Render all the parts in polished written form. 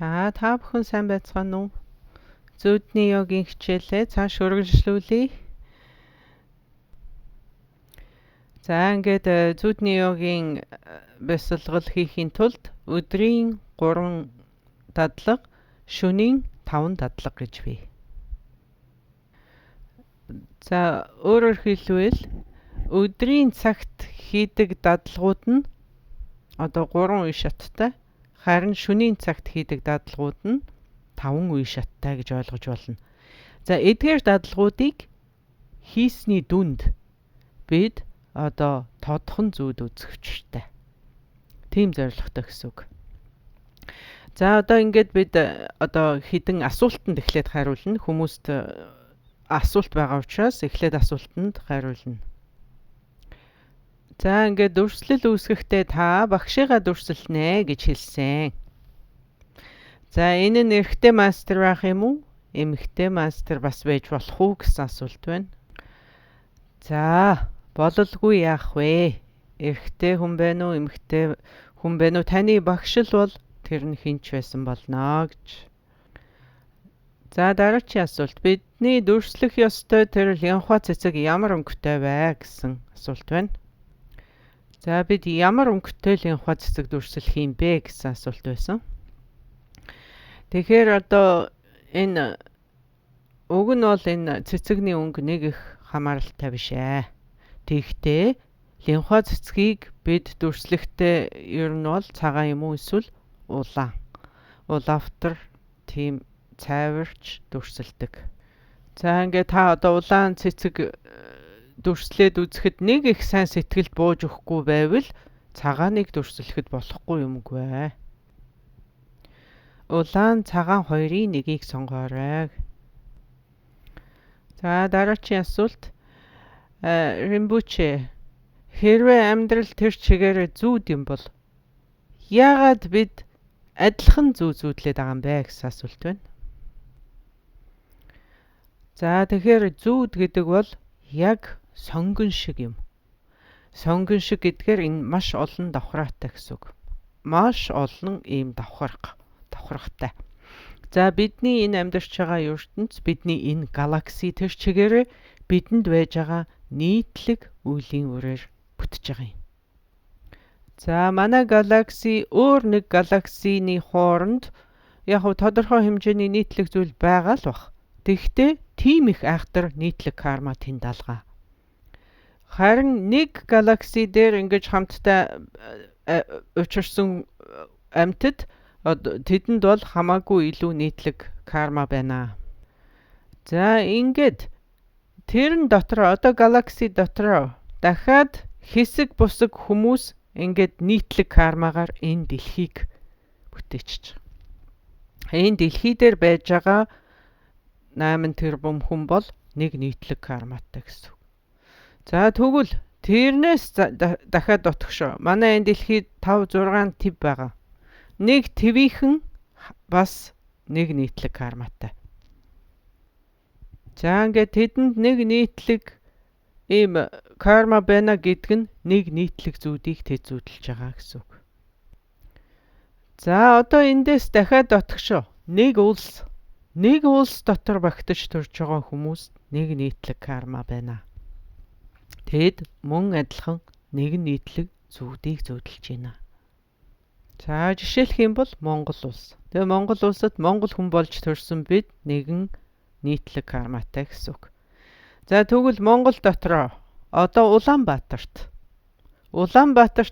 За та бүхэн сайн байцгаана уу? Зүудний йогийн хичээлээ цааш үргэлжлүүлье. За ингээд зүудний йогийн бясалгал хийхийн тулд өдрийн 3 дадлага, шөнийн 5 дадлага гэж бий. За өөрөөр хэлбэл өдрийн цагт хийдэг дадлагууд нь одоо 3 үе шаттай. Харин шөнийн цагт хийдэг дадлагууд нь 5 үе шаттай гэж ойлгож болно. За эдгээр дадлагуудыг хийсний дүнд бид одоо тодхон зүүд үзэвчтэй. Тийм зорилготой гэсэн үг. За одоо ингээд бид одоо хідэн асуултанд эхлээд хариулна. Хүмүүст асуулт байгаа учраас эхлээд асуултанд хариулна. За ингээд дүрслэл үүсгэхдээ та багшигаа дүрсэлнэ гэж хэлсэн. За энэ нь эрэгтэй мастер байх юм уу? Эмэгтэй мастер бас байж болох уу гэсэн асуулт байна. За бололгүй яах вэ? Эрэгтэй хүн байна уу? Эмэгтэй хүн байна уу? Таны багш л бол тэр нь хинч байсан болно гэж. За дараагийн асуулт. Бидний дүрслэх ёстой тэр лянхуа цэцэг ямар өнгөтэй вэ гэсэн асуулт байна. За бид ямар өнгөтэй лянхуа цэцэг дүрслэх юм бэ гэсэн асуулт байсан. Тэгэхээр одоо энэ уг нь бол энэ цэцэгний өнгө нэг их хамааралтай биш ээ. Тэгэхдээ лянхуа цэцгийг бид дүрслэхдээ ер нь бол цагаан юм уу эсвэл улаан. Улаавтар тийм цайварч дүрсэлдэг. За ингээд та одоо улаан цэцэг дүрслээд үзэхэд нэг их сайн сэтгэлд бууж өгөхгүй байвал цагааныг дүрслэхэд болохгүй юмгүй. Улаан цагаан хоёрын нэгийг сонгоорой. За дараагийн асуулт. Римбуче хэрвээ амьдрал тэр чигээрээ зүүд юм бол яагаад бид адилхан зүү зүүдлээд байгаа юм бэ гэсэн асуулт байна. За тэгэхээр зүүд гэдэг бол яг сонгон шиг юм. Сонгон шиг гэдгээр энэ маш олон давхраатай гэсэн үг. Маш олон ийм давхрагтай. За бидний энэ амьдарч байгаа ертөнц, бидний энэ галакси тэр чигээрээ бидэнд байж байгаа нийтлэг үеийн үрээр бүтэж байгаа юм. За манай галакси өөр нэг галаксины хооронд яг тодорхой хэмжээний нийтлэг зүйл байгаа л бах. Тэгэхдээ тийм их айхтар нийтлэг карма тэнд алгаа. Харин нэг галакси дээр ингэж хамтдаа учирсан амьтад тэдэнд бол хамаагүй илүү нийтлэг карма байна. За ингээд тэрэн дотор одоо галакси дотор дахиад хэсэг бусаг хүмүүс ингээд нийтлэг кармагаар энэ дэлхийг бүтээчих. Энэ дэлхий дээр байж байгаа 8 тэрбум хүн бол нэг нийтлэг карматай гэсэн. За тэгвэл тэрнээс дахиад дотгошоо. Манай энэ дэлхийд 5-6 төв байгаа. Нэг твийнхэн бас нэг нийтлэг карматай. За ингээд тэдэнд нэг нийтлэг ийм карма байна гэдэг нь нэг нийтлэг зүүдийг тэд зүүдэлж байгаа гэсэн үг. За одоо эндээс дахиад дотгошоо. Нэг улс дотор багтаж төрж байгаа хүмүүст нэг нийтлэг карма байна. Тэд мөн адилхан нэгэн нийтлэг зүүдийг зүүдэлж байна. За жишээлх юм бол Монгол улс. Тэгээ Монгол улсад монгол хүн болж төрсөн бид нэгэн нийтлэг карматай гэсэн үг. За тэгвэл Монгол дотроо одоо Улаанбаатарт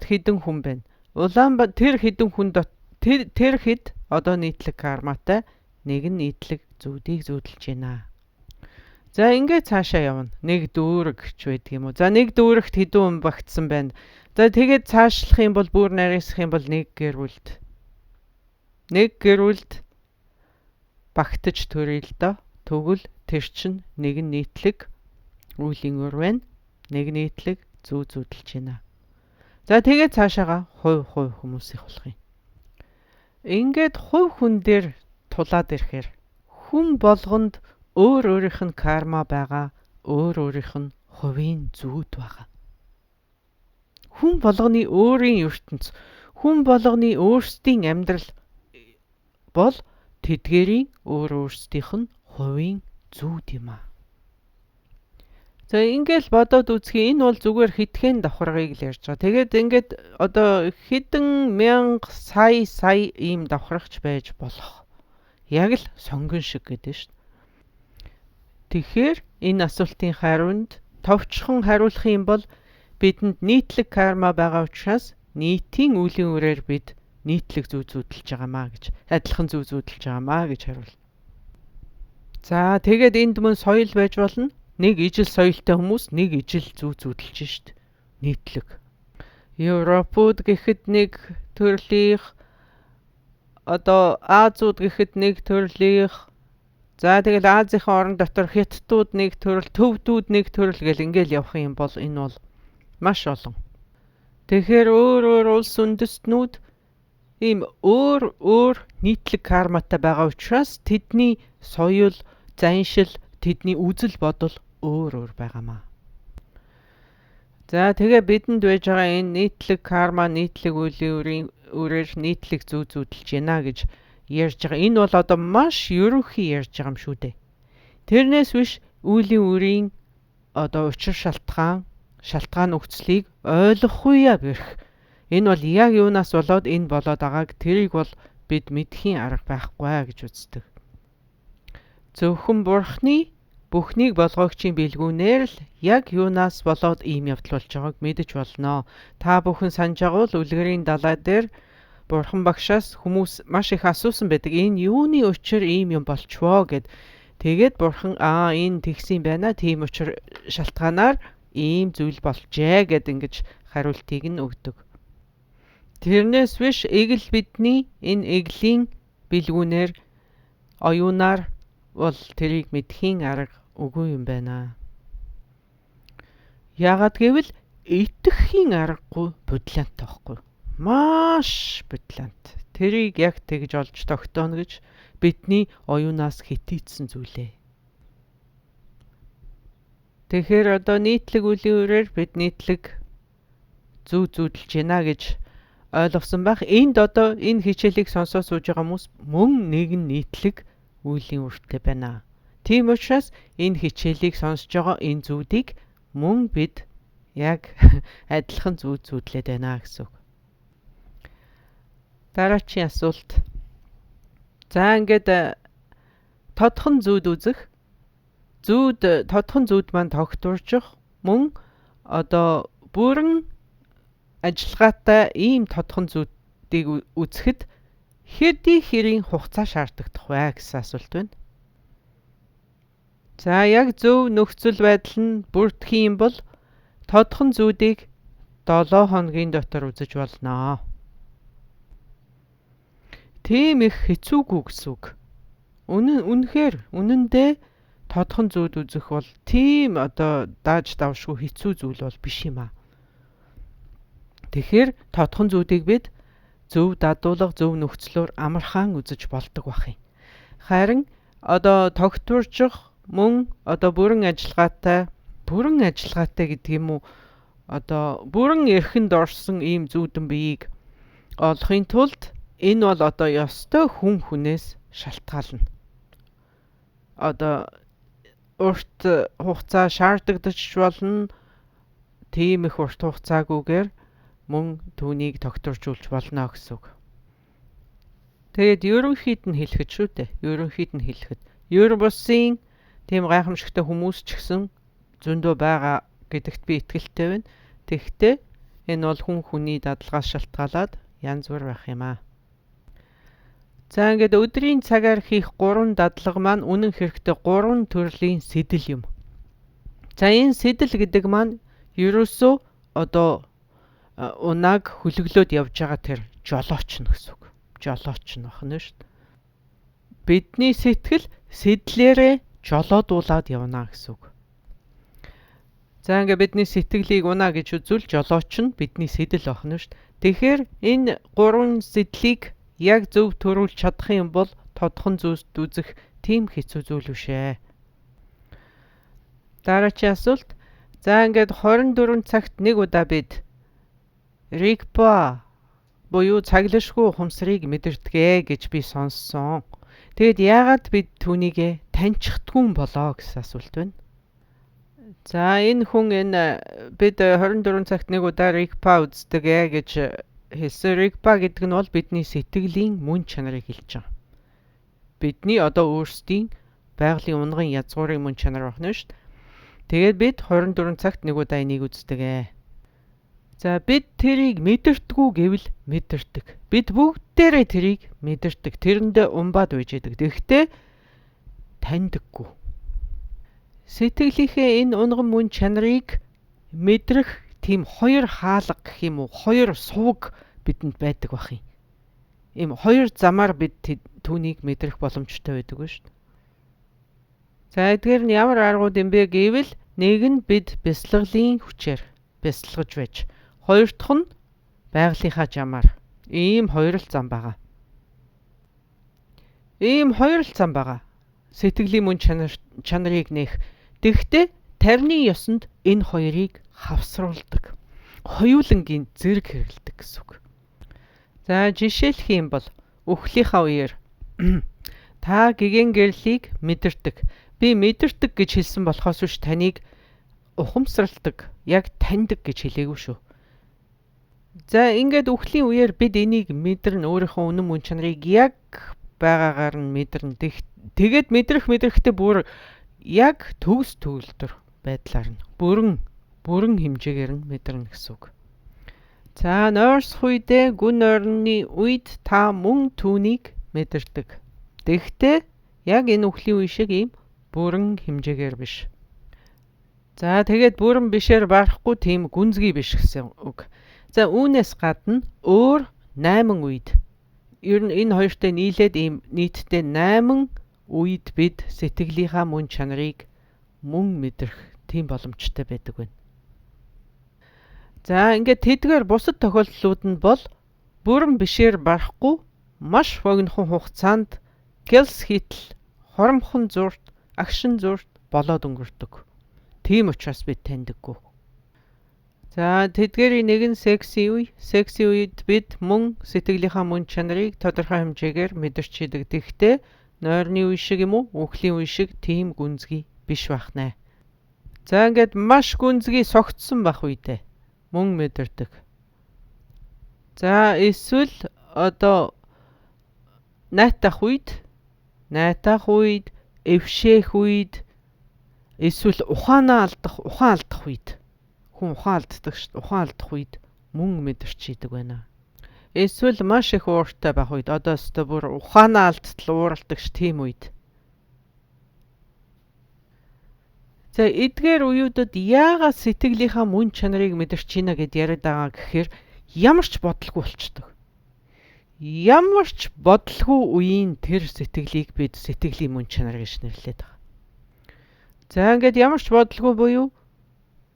хэдэн хүн байна? Тэр хэдэн хүн тэр хэд одоо нийтлэг карматай нэгэн нийтлэг зүүдийг зүүдэлж байна. За ингээд цаашаа явна. Нэг дүүрэг ч байдаг юм уу. За нэг дүүрэгт хэдэн хүн багтсан байна. За тэгээд цаашлах юм бол бүр нарийсах юм бол нэг гэр бүлд багтаж төрөй л доо. Тэгвэл тэр чинь нэгэн нийтлэг үеийн үр байна. Нэг нийтлэг зүү зүүдэлж байна. За тэгээд цаашаага хувь хүмүүсийг болох юм. Ингээд хувь хүн дээр тулаад ирэхээр хүн болгонд өөрийнх нь карма байгаа, өөрийнх нь хувийн зүүд байгаа. Хүн болгоны өөрийн ертөнц, хүн болгоны өөрсдийн амьдрал бол тэдгээрийн өөрсдийнх нь хувийн зүүд юм аа. За ингээл бодоод үзье, энэ бол зүгээр хитгэн давхаргыг л ярьж байгаа. Тэгээд ингээд одоо хэдэн мянга сая ийм давхаргач байж болох. Яг л сонгон шиг гэдэг шүү дээ. Тэгэхээр энэ асуултын хариунд товчхон хариулах юм бол бидэнд нийтлэг карма байгаа учраас нийтийн үеийн үрээр бид нийтлэг зүй зүүдэлж байгаамаа гэж, адилхан зүй зүүдэлж байгаамаа гэж хариулна. За тэгээд энд мөн соёл байж болно. Нэг ижил соёлтой хүмүүс нэг ижил зүй зүүдэлж штт. Нийтлэг. Европууд гэхэд нэг төрлийн, одоо Азууд гэхэд нэг төрлийн. За тэгэл Азийн орон дотор Хятадууд нэг төрөл, Төвдүүд нэг төрөл гэл ингээл явах юм бол энэ бол маш олон. Тэгэхээр өөр улс үндэстнүүд ийм өөр нийтлэг карматай байгаа учраас тэдний соёл, заншил, тэдний үзэл бодол өөр байгаамаа. За тэгээ бидэнд байж байгаа энэ нийтлэг карма, нийтлэг үеийн үрээр нийтлэг зүй зүүдэлж байна гэж ярьж байгаа. Энэ бол одоо маш ерөнхий ярьж байгаа юм шүү дээ. Тэрнээс биш үеийн үрийн одоо учир шалтгаан нөхцөлийг ойлгохгүй бэрх. Энэ бол яг юунаас болоод энэ болоод байгааг тэрийг бол бид мэдхийн арга байхгүй гэж үздэг. Зөвхөн Бурхны бүхнийг болгоогчийн бэлгүүнээр л яг юунаас болоод ийм явдал болж байгааг мэдэж болно. Та бүхэн санаж байгаа бол үлгэрийн далай дээр Бурхан багшаас хүмүүс маш их асуусан байдаг. Энэ юуны учир ийм юм болчихвоо гэд. Тэгээд Бурхан энэ тэгсэн байна. Тийм учир шалтгаанаар ийм зүйл болжээ гэд ингэж хариултыг нь өгдөг. Тэрнээс биш эгэл бидний энэ эглийн бэлгүүнээр оюунаар бол тэрийг мэдхийн арга үгүй юм байна. Яагаад гэвэл итгэхийн аргагүй бодлант таахгүй. Маш бодлант. Тэрийг яг тэгж олж тогтооно гэж бидний оюунаас хэтийдсэн зүйлээ. Тэгэхээр одоо нийтлэг үеийн үрээр бид нийтлэг зүй зүүдэлж байна гэж ойлгосон байх. Энд одоо энэ хичээлийг сонсоод сууж байгаа хүмүүс мөн нэгэн нийтлэг үеийн үртэй байна. Тийм учраас энэ хичээлийг сонсож байгаа энэ зүүдийг мөн бид яг адилхан зүй зүүдлээд байна гэсэн үг. Дараагийн асуулт. За ингээд тодхон зүйд үзэх. Тодхон зүйд маань тогтворчих мөн одоо бүрэн ажиллагаатай ийм тодхон зүүдийг үзэхэд хэрийн хугацаа шаардагдах вэ гэсэн асуулт байна. За яг зөв нөхцөл байдал нь бүрдэх юм бол тодхон зүүдийг 7 хоногийн дотор үзэж болно. Тийм их хэцүүгүй гэсэн үг. Үнэндээ тодхон зүйд үзэх бол тийм одоо дааж давшгүй хэцүү зүйл бол биш юм аа. Тэгэхээр тодхон зүүдийг бид зөв дадуулга, зөв нөхцлөөр амархан үзэж болдог бах юм. Харин одоо тогтворчих мөн одоо бүрэн ажиллагаатай гэдэг юм уу, одоо бүрэн эрхэнд орсон ийм зүүдэн биеийг олохын тулд энэ бол одоо ёстой хүнээс шалтгаална. Одоо урт хугацаа шаардагдаж болно. Тийм их урт хугацаагүйгээр мөн түүнийг тогтворжуулж болно гэсэн үг. Тэгээд ерөнхийд нь хэлэхэд шүү дээ. Ер бусын тийм гайхамшигтай хүмүүс ч гэсэн зөндөө байгаа гэдэгт би итгэлтэй байна. Тэгэхдээ энэ бол хүний дадлагаас шалтгаалаад янз бүр байх юм аа. За ингээд өдрийн цагаар хийх 3 дадлага маань үнэн хэрэгтээ 3 төрлийн сэдэл юм. За энэ сэдэл гэдэг маань ерөөсөө одоо унааг хүлэглөөд явж байгаа тэр жолооч нь гэсэн үг. Жолооч нь бахна шүү дээ. Бидний сэтгэл сэдлээрээ жолоодуулаад явна гэсэн үг. За ингээд бидний сэтгэлийг унаа гэж үзвэл жолооч нь бидний сэдэл бахна шүү дээ. Тэгэхээр энэ 3 сэдлийг яг зөв төрүүлж чадах юм бол тодхон зүйд үзэх тийм хэцүү зүйл биш ээ. Дараагийн асуулт. За ингээд 24 цагт нэг удаа бид Ригпа буюу цаглашгүй ухамсарыг мэдэрдэг гэж би сонссон. Тэгэд яагаад бид түүнийг таньчихдгүй болоо гэсэн асуулт байна. За энэ хүн бид 24 цагт нэг удаа Ригпа үздэг гэж хэлсэн. Ригпа гэдэг нь бол бидний сэтгэлийн мөн чанарыг хэлж байгаа. Бидний одоо өөрсдийн байгалийн унган язгуурын мөн чанар байна шүү дээ. Тэгээд бид 24 цагт нэг удаа энийг үздэг. За бид тэрийг мэдэрдэггүй гэвэл мэдэрдэг. Бид бүгдээрээ тэрийг мэдэрдэг. Тэрэндээ умбаад байж идэг. Тэгэхдээ таньдаггүй. Сэтгэлийнхээ энэ унган мөн чанарыг мэдрэх тийм хоёр хаалга гэх юм уу, хоёр сувг бидэнд байдаг бах юм. Ийм хоёр замаар бид түүнийг мэдрэх боломжтой байдаг шүү дээ. За эдгээр нь ямар аргууд юм бэ гэвэл нэг нь бид бясалгалын хүчээр бясалгаж байж, хоёр дахь нь байгалийнхаа жамаар. Ийм хоёр л зам байгаа. Сэтгэлийн мөн чанарыг нээх. Тэгэхдээ тарины ёсонд энэ хоёрыг хавсруулдаг. Хоёулангийн зэрэг хэрэгэлдэг гэсэн үг. За жишээлх юм бол үхлийнхаа үеэр та гэгэн гэрлийг мэдэрдэг. Би мэдэрдэг гэж хэлсэн болохоос биш таныг ухамсарладаг, яг таньдаг гэж хэлээгүй шүү. За ингээд үхлийн үеэр бид энийг мэдэрнэ, өөрийнхөө үнэн мөн чанарыг яг байгаагаар нь мэдэрнэ. Тэгээд мэдрэхдээ бүр яг төгс төгөлдөр байдлаар нь бүрэн хэмжээгээр нь мэдэрнэ гэсэн үг. За нойрсох үедээ гүн ойрны үед та мөн түүнийг мэдэрдэг. Тэгэхдээ яг энэ үхлийн үе шиг ийм бүрэн хэмжээгээр биш. За тэгээд бүрэн бишээр барахгүй тийм гүнзгий биш гэсэн үг. За үүнээс гадна өөр 8 үед ер нь энэ хоёртой нийлээд ийм нийтдээ 8 үед бид сэтгэлийнхаа мөн чанарыг мөн мэдрэх тийм боломжтой байдаг байна. За ингээд тэдгээр бусад тохиолдлууд нь бол бүрэн бишээр барахгүй маш богинохон хугацаанд гэлс хийтэл, хоромхон зурт, агшин зурт болоод өнгөрдөг. Тийм учраас бид таньдаггүй. За тэдгээрийн нэг нь секси үе. Секси үед бид мөн сэтгэлийнхаа мөн чанарыг тодорхой хэмжээгээр мэдэрч идэг. Тэгэхдээ нойрны үе шиг юм уу, үхлийн үе шиг тийм гүнзгий биш бахнаа. За ингээд маш гүнзгий согтсон бах үедээ мөн мэдэрдэг. За эсвэл одоо найтах үед, эвшээх үед, эсвэл ухаан алдах үед, хүн ухаан алдах үед мөн мэдэрч идэг байна. Эсвэл маш их ууртай байх үед, одоо өстө бүр ухаанаа алдтал ууралдагч тийм үед. За эдгээр үеүүдэд яагаад сэтгэлийнхаа мөн чанарыг мэдэрч ийна гэд яриад байгаа гэхээр ямар ч бодлого болчдөг. Ямар ч бодлого үеийн тэр сэтгэлийг бид сэтгэлийн мөн чанар гэж нэрлэдэг байгаа. За ингээд ямар ч бодлого буюу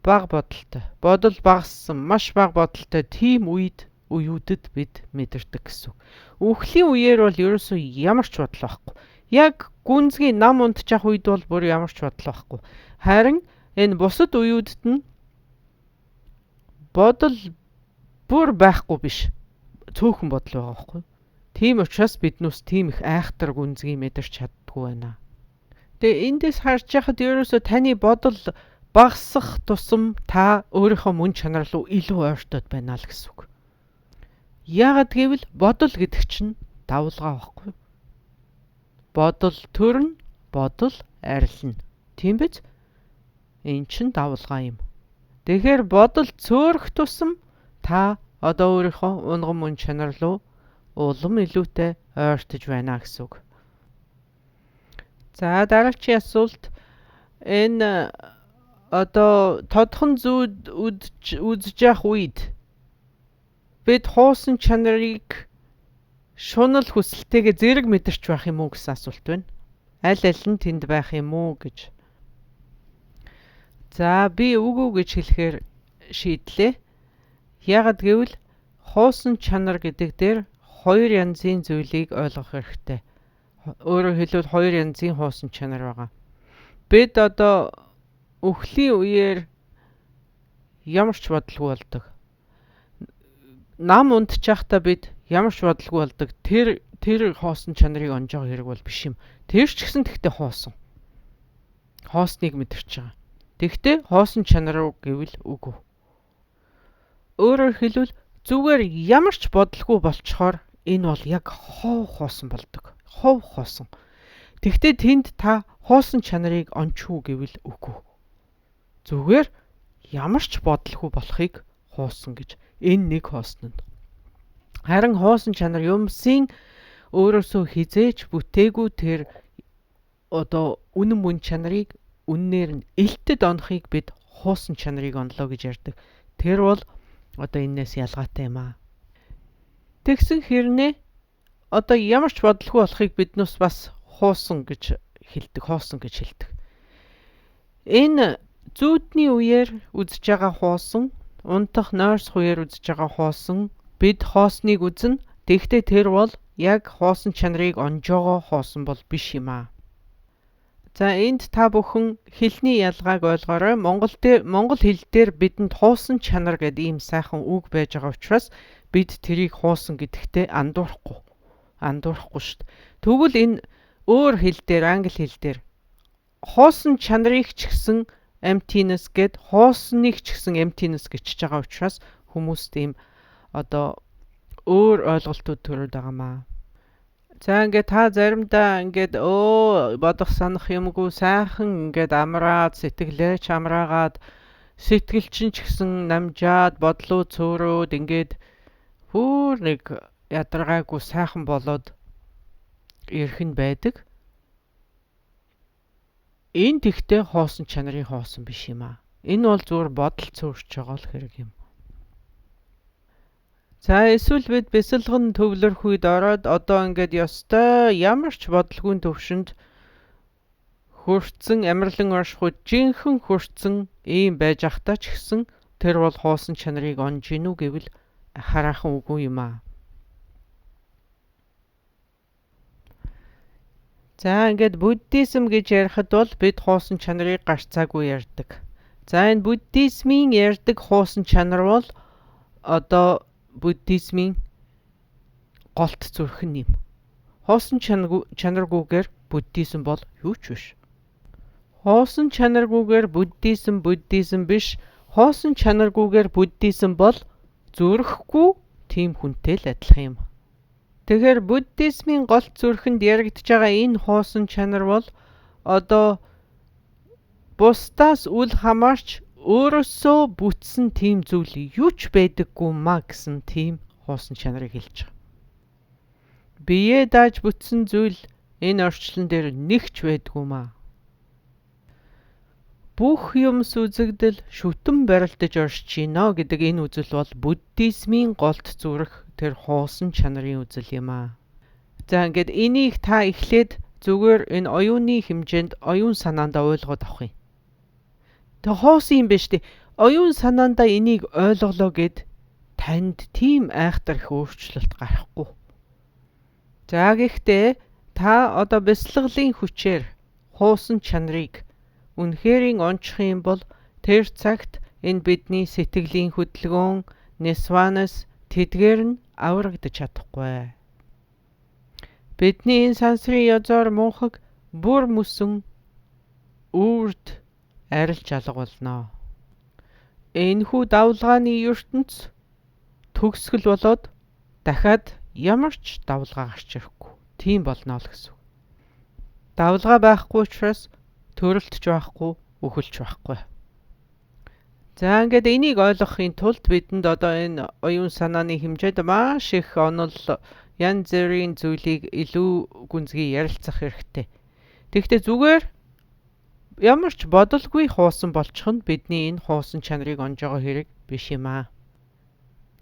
бага бодолтой, бодол багассан, маш бага бодолтой тийм үеүүдэд бид мэдэрдэг гэсэн. Үхлийн үеэр бол ерөөсөө ямар ч бодол байхгүй. Яг гүнзгий нам унтчих үед бол бүр ямар ч бодол байхгүй. Харин энэ бусад үеүүдэд нь бодол бүр байхгүй биш. Цөөхөн бодол байгаа байхгүй. Тийм учраас биднээс тийм их айхтар гүнзгий мэдэрч чаддгүй байна. Тэгээ эндээс харж яхад ерөөсөө таны бодол багасах тусам та өөрийнхөө мөн чанар руу илүү ойртоод байна л гэсэн үг. Яагаад гэвэл бодол гэдэг чинь давлгаа байхгүй. Бодол төрнө, бодол арилна. Тийм биз? Энэ чинь давлгаа юм. Тэгэхээр бодол цөөрөх тусам та одоо өөрийнхөө унган мөн чанар руу улам илүүтэй ойртож байна гэсэн үг. За дараагийн асуулт энэ одоо тодхон зүүд үзэж явах үед бид хуусан чанарыг шунал хүсэлтэйгээ зэрэг мэдэрч байх юм уу гэсэн асуулт байна. Аль нь тэнд байх юм уу гэж. За би үгүй гэж хэлэхээр шийдлээ. Яагад гэвэл хуусан чанар гэдэг дээр хоёр янзын зүйлийг ойлгох хэрэгтэй. Өөрөөр хэлбэл хоёр янзын хуусан чанар байгаа. Бид одоо үхлийн үеэр ямар ч бодлого болдог. нам унтчихта бид ямар ч бодлого болдог. Тэр хоосон чанарыг онж байгаа хэрэг бол биш юм. Тэр ч гэсэн тэгтээ хоосон. Хоосныг мэдэрч байгаа. Тэгтээ хоосон чанар уу гэвэл үгүй. Өөрөөр хэлбэл зүгээр ямар ч бодлого болцохоор энэ бол яг хов хоосон болдог. Хов хоосон. Тэгтээ тэнд та хоосон чанарыг ончихгүй гэвэл үгүй. Зүгээр ямар ч бодлого болохыг хоосон гэж энэ нэг хоосон нь. Харин хоосон чанар юмсын өөрөөсөө хизээж бүтээгүй тэр одоо үнэн мөн чанарыг үннээр нь элтэд онохыг бид хоосон чанарыг онлоо гэж ярьдаг. Тэр бол одоо энээс ялгаатай юм аа. Тэгсэн хэрнээ одоо ямар ч бодлого болохыг биднээс бас хоосон гэж хэлдэг. Энэ зүүдний үеэр үзэж байгаа хоосон, унтах нойрсох үеэр үзэж байгаа хоосон, бид хоосныг үзнэ. Тэгтээ тэр бол яг хоосон чанарыг онж байгаа хоосон бол биш юм аа. За энд та бүхэн хэлний ялгааг ойлгоорой. Монгол хэл дээр бидэнд хоосон чанар гэдэг ийм сайхан үг байж байгаа учраас бид тэрийг хоосон гэдэгтээ андуурахгүй шүү дээ. Тэгвэл энэ өөр хэл дээр, англи хэл дээр хоосон чанарыг ч гэсэн emptiness гэд хоосныг ч гэсэн emptiness гэж байгаа учраас хүмүүст ийм одоо өөр ойлголтууд төрөд байгаамаа. За ингээд та заримдаа ингээд бодох санах юмгүй сайхан ингээд амраад сэтгэлээ чамраагаад сэтгэл чинь ч гэсэн намжаад бодлоо цөөрөөд ингээд бүр нэг ядаргаагүй сайхан болоод ирэх нь байдаг. Энэ тэгтээ хоосон чанарын хоосон биш юм аа. Энэ бол зүгээр бодол цөөрч байгаа л хэрэг юм. За эсвэл бид бясалган төвлөрөх үед ороод одоо ингээд ёстой ямар ч бодлогын төвшөнд хөрцөн амарлан оршихуд жинхэнэ хөрцөн ийм байж ахтаа ч гэсэн тэр бол хоосон чанарыг онж гинүү гэвэл хараахан үгүй юм аа. За ингээд буддизм гэж ярихад бол бид хоосон чанарыг гарцаагүй ярьдаг. За энэ буддизмын ярьдаг хоосон чанар бол одоо буддизмын голт зүрхэн юм. Хоосон чанаргүйгээр буддизм бол юу ч биш. Хоосон чанаргүйгээр буддизм биш. Хоосон чанаргүйгээр буддизм бол зүрхгүй тийм хүнтэй л адилхан юм. Тэгэхээр буддизмын голт зүрхэнд яригдж байгаа энэ хоосон чанар бол одоо бусдаас үл хамаарч өөрөөсөө бүтсэн тийм зүйл юу ч байдаггүй маа гэсэн тийм хоосон чанарыг хэлж байгаа. Биеэ дааж бүтсэн зүйл энэ орчлон дээр нэг ч байдаггүй маа. Бүх юмс үзэгдэл шүтэн барилдаж оршиж гинэ гэдэг энэ үзэл бол буддизмын голт зүрх тэр хоосон чанарын үзэл юм аа. За ингээд энийг та эхлээд зүгээр энэ оюуны хэмжээнд оюун санаандаа ойлгоод авах юм. Тэг хоосон юм биш үү? Оюун санаандаа энийг ойлголоо гэд танд тийм айхтар их өөрчлөлт гарахгүй. За гэхдээ та одоо бясалгалын хүчээр хоосон чанарыг үнэхэрийн онцох юм бол тэр цагт энэ бидний сэтгэлийн хөдөлгөөн, нисванас тэдгээр нь аврагдаж чадахгүй. Бидний энэ сансрын язоор мунхаг бүр мөсөн үрд арилж алга болно. Энэхүү давлгааны ертөнц төгсгөл болоод дахиад ямар ч давлгаа гарч ирэхгүй. Тийм болно л гэсэн. Давлгаа байхгүй учраас төрөлтж байхгүй, өхөлж байхгүй. За ингээд энийг ойлгохын тулд бидэнд одоо энэ оюун санааны хэмжээнд маш их онол янз бүрийн зүйлийг илүү гүнзгий ярилцах хэрэгтэй. Тэгэхдээ зүгээр ямар ч бодолгүй хоосон болчих нь бидний энэ хоосон чанарыг онж байгаа хэрэг биш юм аа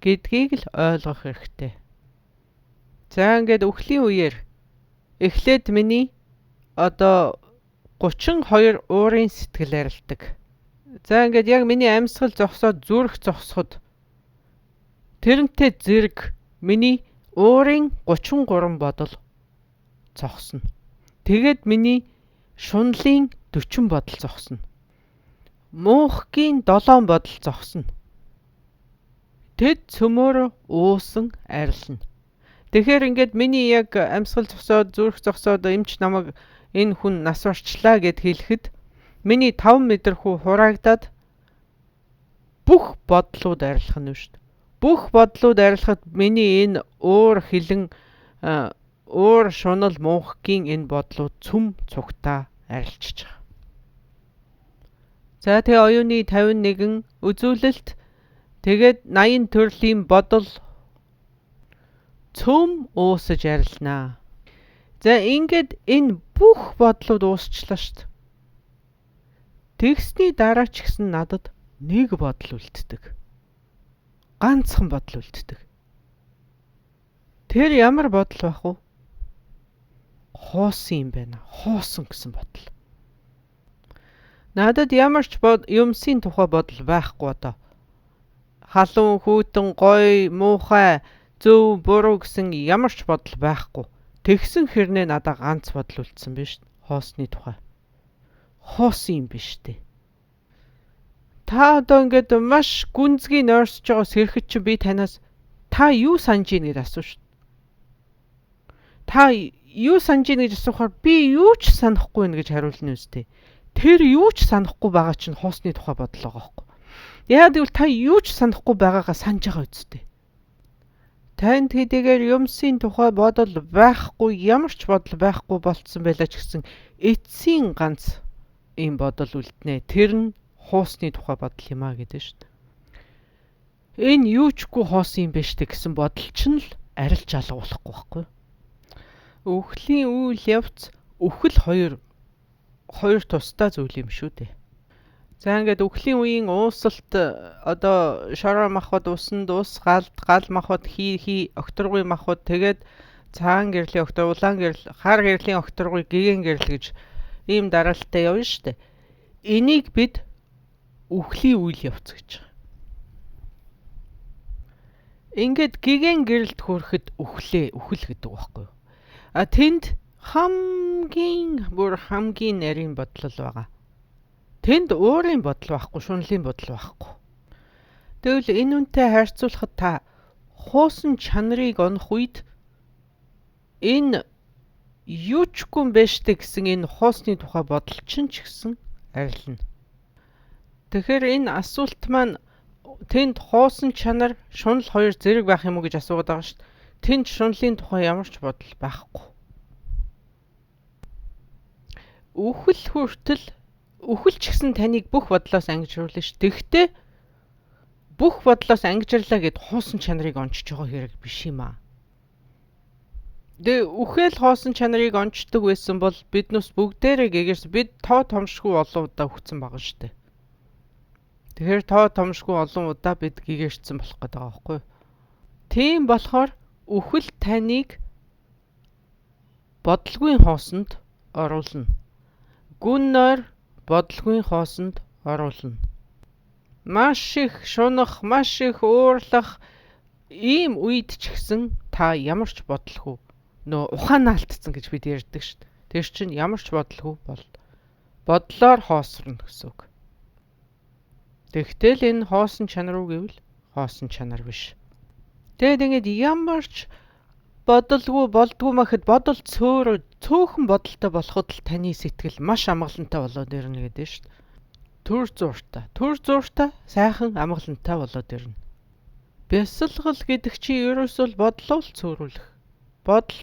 гэдгийг л ойлгох хэрэгтэй. За ингээд үхлийн үеэр эхлээд миний одоо 32 уурын сэтгэл арилдаг. За ингээд яг миний амьсгал зогсоод зүрх зогсоход тэрнтэй зэрэг миний уурын 33 бодол зогсно. Тэгээд миний шунлын 40 бодол зогсно. Муухгийн 7 бодол зогсно. тэд цөмөөр уусан арилна. Тэгэхээр ингээд миний яг амьсгал зогсоод зүрх зогсоод эмч намайг энэ хүн нас барчлаа гэд хэлэхэд миний 5 метр хүү хураагдаад бүх бодлууд арилах нь шүү дээ. Бүх бодлууд арилахад миний энэ уур хилэн уур шунал мунхгийн энэ бодлууд цөм цугтаа арилчиж байгаа. За тэгээ оюуны 51 үзүүлэлт тэгээд 80 төрлийн бодол цөм уусаж арилнаа. За ингээд энэ бүх бодлууд уусчлаа шүү дээ. Тэгсний дараа ч гэсэн надад нэг бодол үлддэг. Ганцхан бодол үлддэг. Тэр ямар бодол байх вэ? Хоосон юм байна. Хоосон гэсэн бодол. Надад ямар ч юмсын тухай бодол байхгүй одоо. Халуун, хүйтэн, гоё, муухай, зөв, буруу гэсэн ямар ч бодол байхгүй. Тэгсэн хэрнээ надад ганц бодол үлдсэн биз дээ. Хоосны тухай. Хоосон юм биш дээ. Та одоо ингээд маш гүнзгий нойрсож байгаа сэрхэд чи би танаас та юу санаж ийн гэж асууш. Та юу санаж ийн гэж асуухаар би юу ч санахгүй нэ гэж хариулна үстэй. Тэр юу ч санахгүй байгаа чинь хоосны тухай бодол байгаа байхгүй. Яг гэвэл та юу ч санахгүй байгаагаа санаж байгаа үстэй. Танд хэдийгээр юмсын тухай бодол байхгүй, ямар ч бодол байхгүй болцсон байлаа ч гэсэн эцсийн ганц ийм бодол үлднэ. Тэр нь хоосны тухай бодол юм а гэдэг шүү дээ. Энэ юу чгүй хоосон юм биш үү гэсэн бодол чинь л арилж алгуулахгүй байхгүй. Үхлийн үйл явц үхэл хоёр тусдаа зүйл юм шүү дээ. За ингээд үхлийн үеийн уусалт одоо шороо махбод усанд ус гал махбод хий окторгуй махбод тэгээд цаан гэрлийн октор улаан гэрэл хар гэрлийн окторгуй гэгэн гэрэл гэж ийм дараалттай явна шүү дээ. Энийг бид үхлийн үйл явц гэж байгаа. Ингээд гэгэн гэрэлд хүрэхэд үхэл гэдэг байхгүй юу? Тэнд хамгийн нарийн бодлол байгаа. Тэнд уурын бодол байхгүй, шунлын бодол байхгүй. Тэгвэл энэ үнтэй харьцуулахад та хуусан чанарыг онох үед энэ юучгүй бэштэй гэсэн энэ хуусны тухай бодол чинь ч гэсэн арилна. Тэгэхээр энэ асуулт маань тэнд хуусан чанар, шунал хоёр зэрэг байх юм уу гэж асуугаад байгаа шүү дээ. Тэнд шунлын тухай ямар ч бодол байхгүй. Үхэл ч гэсэн таныг бүх бодлоос ангижруулна шүү. Тэгвэл бүх бодлоос ангижрлаа гэд хуусан чанарыг ончиж байгаа хэрэг биш юм аа. Үхэл хоосон чанарыг онцдог байсан бол биднээс бүгдээрээ гэгэрс бид тоо томшгүй олон удаа үхсэн байгаа шүү дээ. Тэгэхээр тоо томшгүй олон удаа бид гэгэрсэн болох гэдэг байгаа байхгүй юу? Тийм болохоор үхэл таныг бодлогын хоосонд оруулна. Гүн нойр бодлогын хоосонд оруулна. Маш их шунах, маш их уурлах ийм үед ч гэсэн та ямар ч бодлохгүй ухаанаа алдсан гэж бид ярьдаг шүү дээ. Тэр чинь ямар ч бодлохгүй бодлоор хоосорно гэсэн үг. Тэгтэл энэ хоосон чанар уу гэвэл хоосон чанар биш. Тэгэд ингэж ямар ч бодолгүй болдгүй мэхэд бодол цөөхөн бодолтой болоход л таны сэтгэл маш амгалантай болоод ирнэ гэдэг шүү дээ. Түр зууртай сайхан амгалантай болоод ирнэ. Бясалгал гэдэг чинь ерөөсөө бодлоо л цөөрүүлэх. Бодол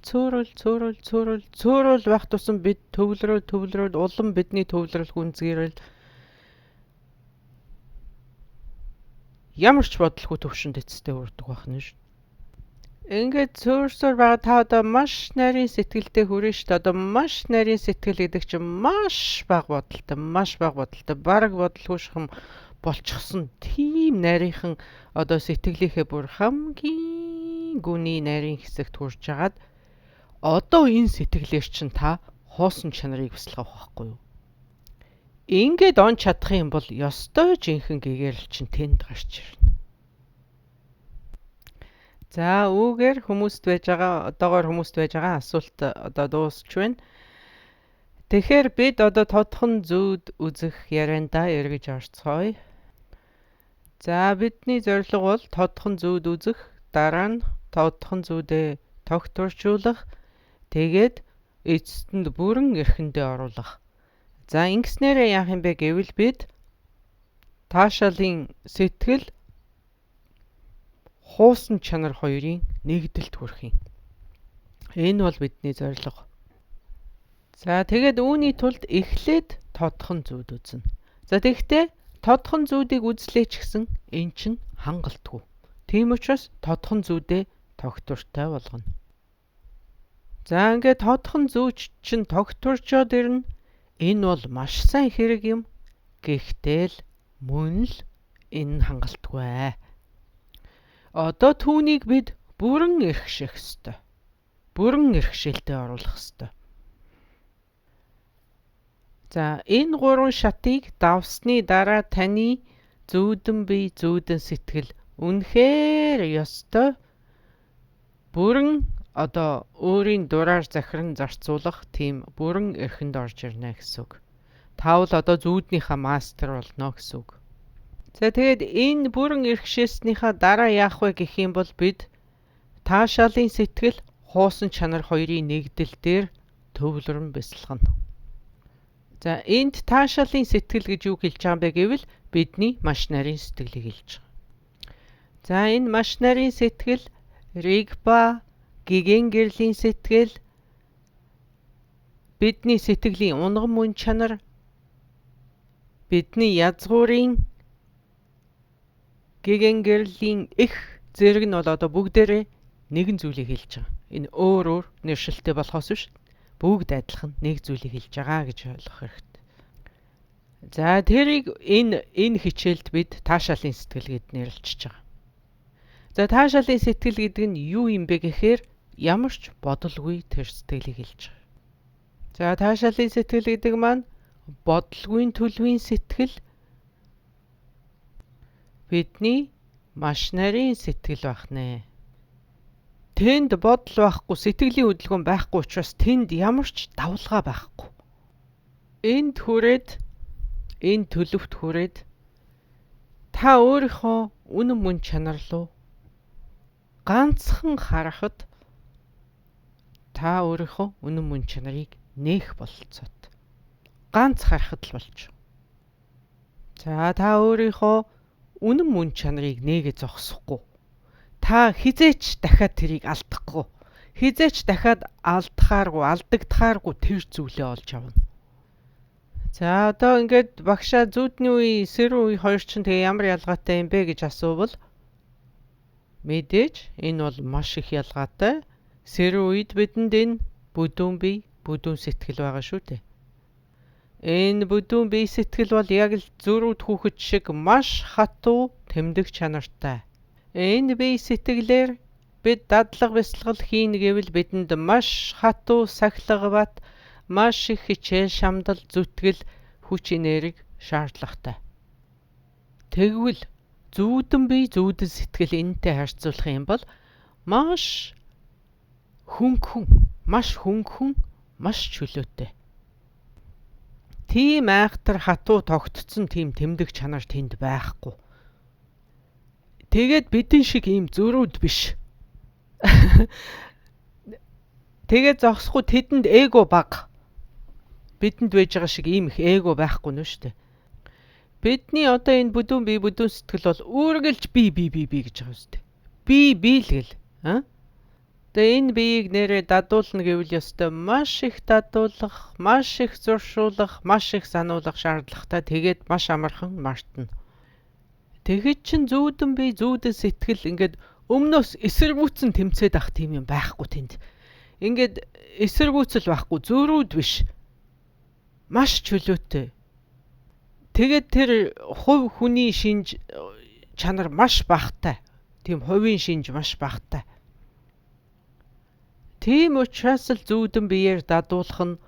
цөөрөл байх тусам бид төвлөрөөл улам бидний төвлөрөл гүнзгийрэл ямар ч бодлогүй төвшөнд эцэстээ хүрдэг байх нь шүү. Ингээд цөөрсөр байгаа та одоо маш нарийн сэтгэлдээ хүрэн шүү дээ. Одоо маш нарийн сэтгэл гэдэг чинь маш бага бодолтой, бараг бодлохшхам болчихсон тийм нарийнхан одоо сэтгэлийнхээ бүр хамгийн гүний нарийн хэсэгт хүрж агаад одоо энэ сэтгэлээр чинь та хоосон чанарыг бясалгах байхгүй юу? Ингээд он чадах юм бол ёстой жинхэнэ гэгэрэл чинь тэнд гарч ирнэ. За үүгээр одоогоор хүмүүст байж байгаа асуулт одоо дуусч байна. Тэгэхээр бид одоо тодхон зүүд үзэх ярианда эргэж орцгоё. За бидний зорилго бол тодхон зүүд үзэх, дараа нь тодхон зүүдээ тогтворчуулах, тэгээд эцэст нь бүрэн эрхэндээ оруулах. За ингэснээрээ яах юм бэ гэвэл бид таашаалын сэтгэл хуусан чанар хоёрын нэгдэлд хүрэх юм. Энэ бол бидний зорилго. За тэгээд үүний тулд эхлээд тодхон зүүд үзнэ. За тэгэхдээ тодхон зүүдийг үзлээ ч гэсэн эн чинь хангалтгүй. Тийм учраас тодхон зүүдээ тогтвортой болгоно. За ингээд тодхон зүүд чинь тогтворчоод ирнэ. Энэ бол маш сайн хэрэг юм. Гэхдээ л мөн л энэ хангалтгүй. Одоо түүнийг бид бүрэн эрхших ёстой. Бүрэн эрхшээлтэд оруулах ёстой. За энэ гурван шатыг давсны дараа таны зүүдэн бие, зүүдэн сэтгэл үнэхээр ёстой бүрэн одоо өөрийн дураар захиран зарцуулах тийм бүрэн эрхэнд орж ирнэ гэсэн үг. Та бол одоо зүүднийхээ мастер болно гэсэн үг. За тэгээд энэ бүрэн эрхшээснийхаа дараа яах вэ гэх юм бол бид таашаалын сэтгэл хуусан чанар хоёрын нэгдэл дээр төвлөрөн бясалгана. За энд таашаалын сэтгэл гэж юу хэлж байгаа юм бэ гэвэл бидний маш нарийн сэтгэлийг хэлж байгаа. За энэ маш нарийн сэтгэл Ригпа, гэгэн гэрлийн сэтгэл, бидний сэтгэлийн унган мөн чанар, бидний язгуурын гэгэн гэрлийн их зэрэг нь бол одоо бүгдээрээ нэгэн зүйлийг хэлж байгаа. Энэ өөр нэршилтэй болохоос биш бүгд адилхан нэг зүйлийг хэлж байгаа гэж ойлгох хэрэгтэй. За тэрийг энэ хичээлд бид таашаалын сэтгэл гэд нэрлэж байгаа. За таашаалын сэтгэл гэдэг нь юу юм бэ гэхээр ямар ч бодолгүй тэр сэтгэлийг хэлж байгаа. За таашаалын сэтгэл гэдэг маань бодлогын төлөвийн сэтгэл бидний маш нарийн сэтгэл байх нэ. Тэнд бодол байхгүй, сэтгэлийн хөдөлгөөн байхгүй учраас тэнд ямар ч давлгаа байхгүй. Энд хүрээд, энэ төлөвт хүрээд та өөрийнхөө үнэн мөн чанар руу ганцхан харахад та өөрийнхөө үнэн мөн чанарыг нээх бололцоод ганц харахад л болж. За та өөрийнхөө үнэн мөн чанарыг нээгээ зогсохгүй. Та хизээч дахиад тэрийг алдахгүй. Хизээч дахиад алдагдахааргүй тэр зүйлээ олж авна. За одоо ингээд багшаа зүүдний үе, сэрүүн үе хоёр чинь тэгээ ямар ялгаатай юм бэ гэж асуувал мэдээж энэ бол маш их ялгаатай. Сэрүүн үед бидэнд энэ бүдүүн бие, бүдүүн сэтгэл байгаа шүү дээ. Энэ бүдүүн бие сэтгэл бол яг л зөрүүд хүүхэд шиг маш хатуу тэмдэг чанартай. Энэ бие сэтгэлээр бид дадлага бясалгал хийнэ гэвэл бидэнд маш хатуу сахилга бат, маш их хичээл шамдал, зүтгэл, хүч энерги шаардлагатай. Тэгвэл зүүдэн бие, зүүдэн сэтгэл энэтэй харьцуулах юм бол маш хөнгөн, маш чөлөөтэй. Тийм айхтар хатуу тогтцсон тийм тэмдэг чанар тэнд байхгүй. Тэгээд бидэн шиг ийм зөрүүд биш. Тэгээд зогсохгүй тэдэнд эго бага. Бидэнд байж байгаа шиг ийм их эго байхгүй нэ штэ. Бидний одоо энэ бүдүүн бие, бүдүүн сэтгэл бол үргэлж би гэж байгаа үстэй. Би л гэл. Тэгээ энэ биеийг нэрээ дадуулна гэвэл ёстой маш их дадуулах, маш их зуршуулах, маш их сануулах шаардлагатай. Тэгээд маш амархан мартна. Тэгэхэд чин зүүдэн бие, зүүдэн сэтгэл ингээд өмнөөс эсэргүүцэн тэмцээд ах тийм юм байхгүй тэнд. Ингээд эсэргүүцэл байхгүй, зөрүүд биш. Маш чөлөөтэй. Тэгээд тэр хувь хүний шинж чанар маш багатай. Тийм хувийн шинж маш багатай. Тийм учраас л зүүдэн биеэр дадуулах нь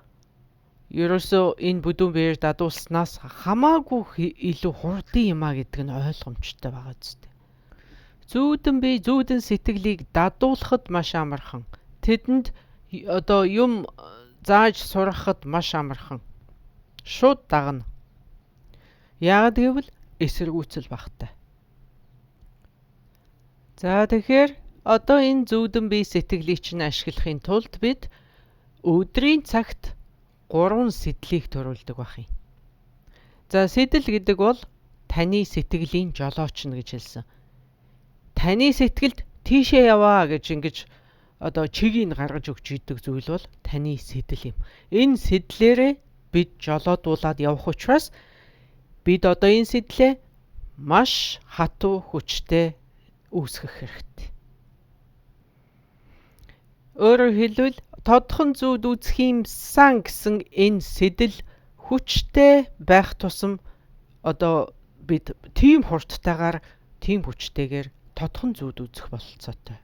ерөөсөө энэ бүдүүн биеэр дадуулснаас хамаагүй илүү хурдан юм а гэдэг нь ойлгомжтой байгаа зү. Зүүдэн бие, зүүдэн сэтгэлийг дадуулахад маш амархан. Тэдэнд одоо юм зааж сургахад маш амархан. Шууд дагна. Яагаад гэвэл эсэргүүцэл багтай. За тэгэхээр одоо энэ зүүдэн бие сэтгэлийг чинь ашиглахын тулд бид өдрийн цагт 3 сэтлийг төрүүлдэг байх юм. За сэтэл гэдэг бол таны сэтгэлийн жолооч нь гэж хэлсэн. Таны сэтгэлд тийшээ яваа гэж ингэж одоо чигийг гаргаж өгч идэг зүйл бол таны сэтэл юм. Энэ сэтлээрээ бид жолоодуулаад явах учраас бид одоо энэ сэтлээ маш хатуу хүчтэй үүсгэх хэрэгтэй. Өөрөөр хэлбэл тодхон зүүд үүсэх юмсан гэсэн энэ сэтэл хүчтэй байх тусам одоо бид тийм хурдтайгаар тийм хүчтэйгээр тодхон зүүд үүсэх бололцоотой.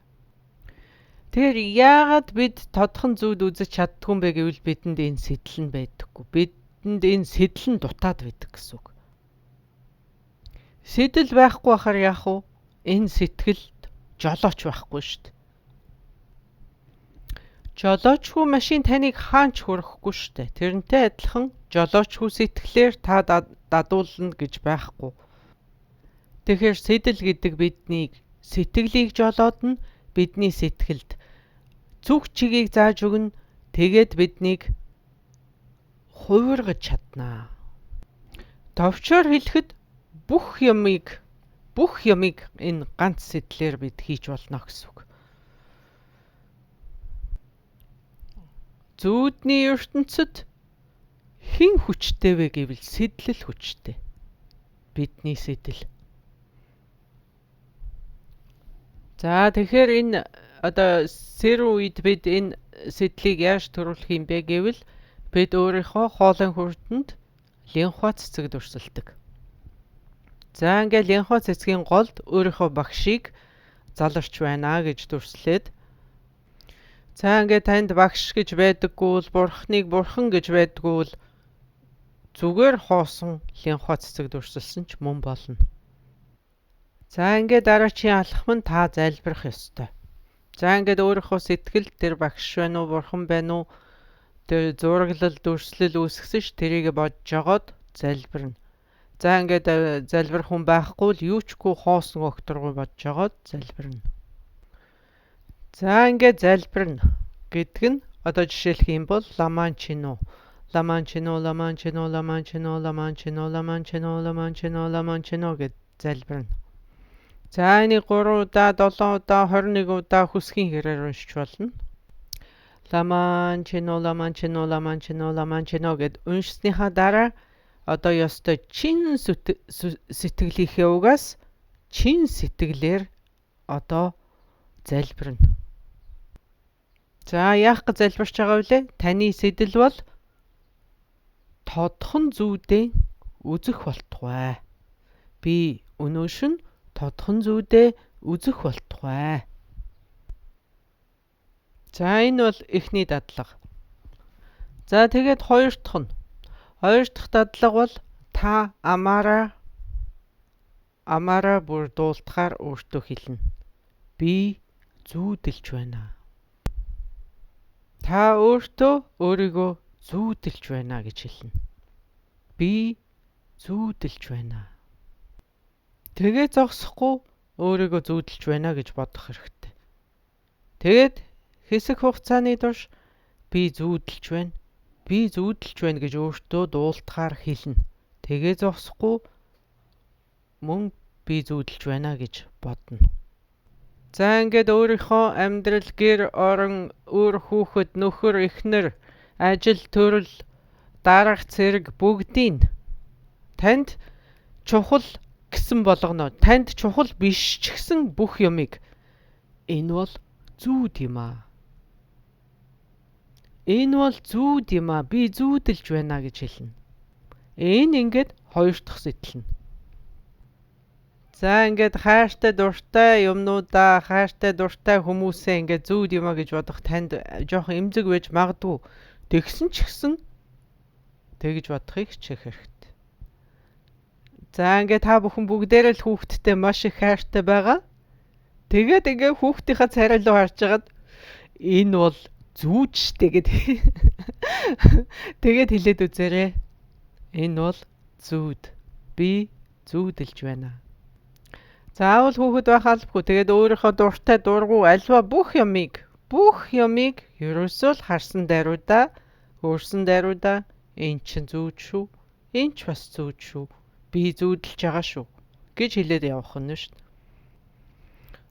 Тэгэхээр яагаад бид тодхон зүүд үзэж чаддгүй юм бэ гэвэл бидэнд энэ сэтэл нь байдаггүй. Бидэнд энэ сэтэл нь дутаад байдаг гэсэн үг. Сэтэл байхгүй байхаар яах вэ? Энэ сэтгэлд жолооч байхгүй шүү дээ. Жолоочгүй машин таныг хаач хүрэхгүй шүү дээ. Тэрнтэй адилхан жолоочгүй сэтгэлээр та дадуулна гэж байхгүй. Тэгэхээр сэтэл гэдэг биднийг сэтгэлийг жолоодно, бидний сэтгэлд зүг чигийг зааж өгнө, тэгээд биднийг хувиргаж чаднаа. Товчоор хэлэхэд бүх юмыг энэ ганц сэтлэр бид хийж болно гэсэн үг. Зүүдний ертөнцид хэн хүчтэй вэ гэвэл сэтэл хүчтэй. Бидний сэтэл. За тэгэхээр энэ одоо сэрүүн үед бид энэ сэтлийг яаж төрүүлэх юм бэ гэвэл бид өөрийнхөө хоолойн хүртэнд лимфа цэцэг дурсалдаг. За ингээд лимфа цэцгийн голд өөрийнхөө багшийг заларч байна гэж дүрслээд за ингээд танд багш гэж байдаггүй бол бурхныг бурхан гэж байдаггүй бол зүгээр хоосон лимфа цэцэг дурсалсан ч мөн болно. За ингээд дараачийн алхам нь та залбирах ёстой. За ингээд өөрийнхөө сэтгэл тэр багш байна уу, бурхан байна уу, тэр зураглал, дүрслэл үүсгэсэн ш тэрийг бодж жогоод залбирна. За ингээд залбирах хүн байхгүй л юучгүй хоосон өгтөргөө бодж жогоод залбирна. За ингээд залбирна гэдэг нь одоо жишээлх юм бол ламанчино гэд залбирна. За энийг 3 удаа, 7 удаа, 21 удаа хүсхийн хэрээр уншиж болно. Ламанчино гэд уншсныхаа дараа одоо ёстой чин сэтгэлийнхээ угаас чин сэтгэлээр одоо залбирна. За яах гэж залбирч байгаа вүлээ? Таны сэтэл бол тодхон зүүдээ үзэх болтугай. Би өнөөшн тодхон зүүдээ үзэх болтугай. За энэ бол эхний дадлага. За тэгээд хоёр дахь дадлага бол та амаараа бүр дуулдахаар өөртөө хэлнэ. Би зүүдэлж байна. Та өөрийгөө зүүдэлж байна гэж хэлнэ. Би зүүдэлж байна. Тэгээ зогсохгүй өөрийгөө зүүдэлж байна гэж бодох хэрэгтэй. Тэгээд хэсэг хугацааны турш би зүүдэлж байна гэж өөртөө дуулдахаар хэлнэ. Тэгээ зогсохгүй мөн би зүүдэлж байна гэж бодно. За ингээд өөрийнхөө амьдрал, гэр, орон, үр хүүхэд, нөхөр, эхнэр, ажил, төрөл, дарга зэрэг бүгдийг танд чухал гэсэн болгоно. Танд чухал биш ч гэсэн бүх юмыг энэ бол зүүд юм аа. Энэ бол зүүд юм аа. Би зүүдэлж байна гэж хэлнэ. Энэ ингээд хоёр дахь сэтэл нь. За ингээд хайртай дуртай юмнуудаа, хайртай дуртай хүмүүсээ ингээд зүүд юм а гэж бодох танд жоох эмзэг байж магадгүй. Тэгсэн ч гэсэн тэгж бодохыг хичээх хэрэгтэй. За ингээд та бүхэн бүгдээрээ л хүүхдтэй маш их хайртай байгаа. Тэгээд ингээд хүүхдийнхаа царай руу харж агаад энэ бол зүүд штэ гэд. Тэгээд хэлээд үзээрэй. Энэ бол зүүд. Би зүүдэлж байна. Заавал хүүхэд байх албагүй. Тэгээд өөрийнхөө дуртай дургу альва бүх юмыг ерөөсөө л харсан даруйда, өөрсөн даруйда энэ чинь зүүд шүү. Энэ ч бас зүүд шүү. Би зүүдэлж байгаа шүү гэж хэлээд явах нь шүү.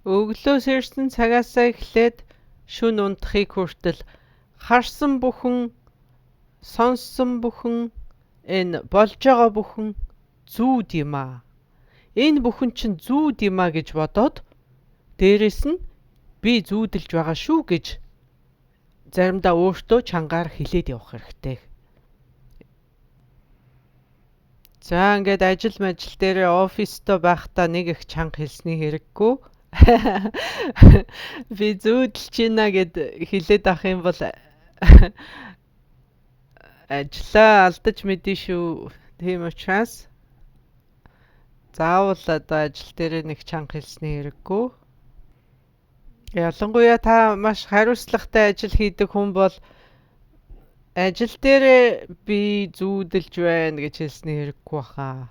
Өглөөс ирсэн цагаасаа эхлээд шүн унтахыг хүртэл харсан бүхэн, сонссон бүхэн, энэ болж байгаа бүхэн зүүд юм аа. Энэ бүхэн чинь зүүд юм аа гэж бодоод дээрэс нь би зүүдэлж байгаа шүү гэж заримдаа өөртөө чангаар хэлээд явах хэрэгтэй. За ингээд ажил дээр оффистоо байхдаа нэг их чанга хэлсний хэрэггүй. Би зүүдэлж байна гэд хэлээд ах юм бол ажлаа алдаж мэдэн шүү. Тийм учраас заавал одоо ажил дээр нэг чанга хэлсний хэрэггүй. Ялангуяа та маш хариуцлагатай ажил хийдэг хүн бол ажил дээр би зүүдэлж байна гэж хэлсний хэрэггүй хаа.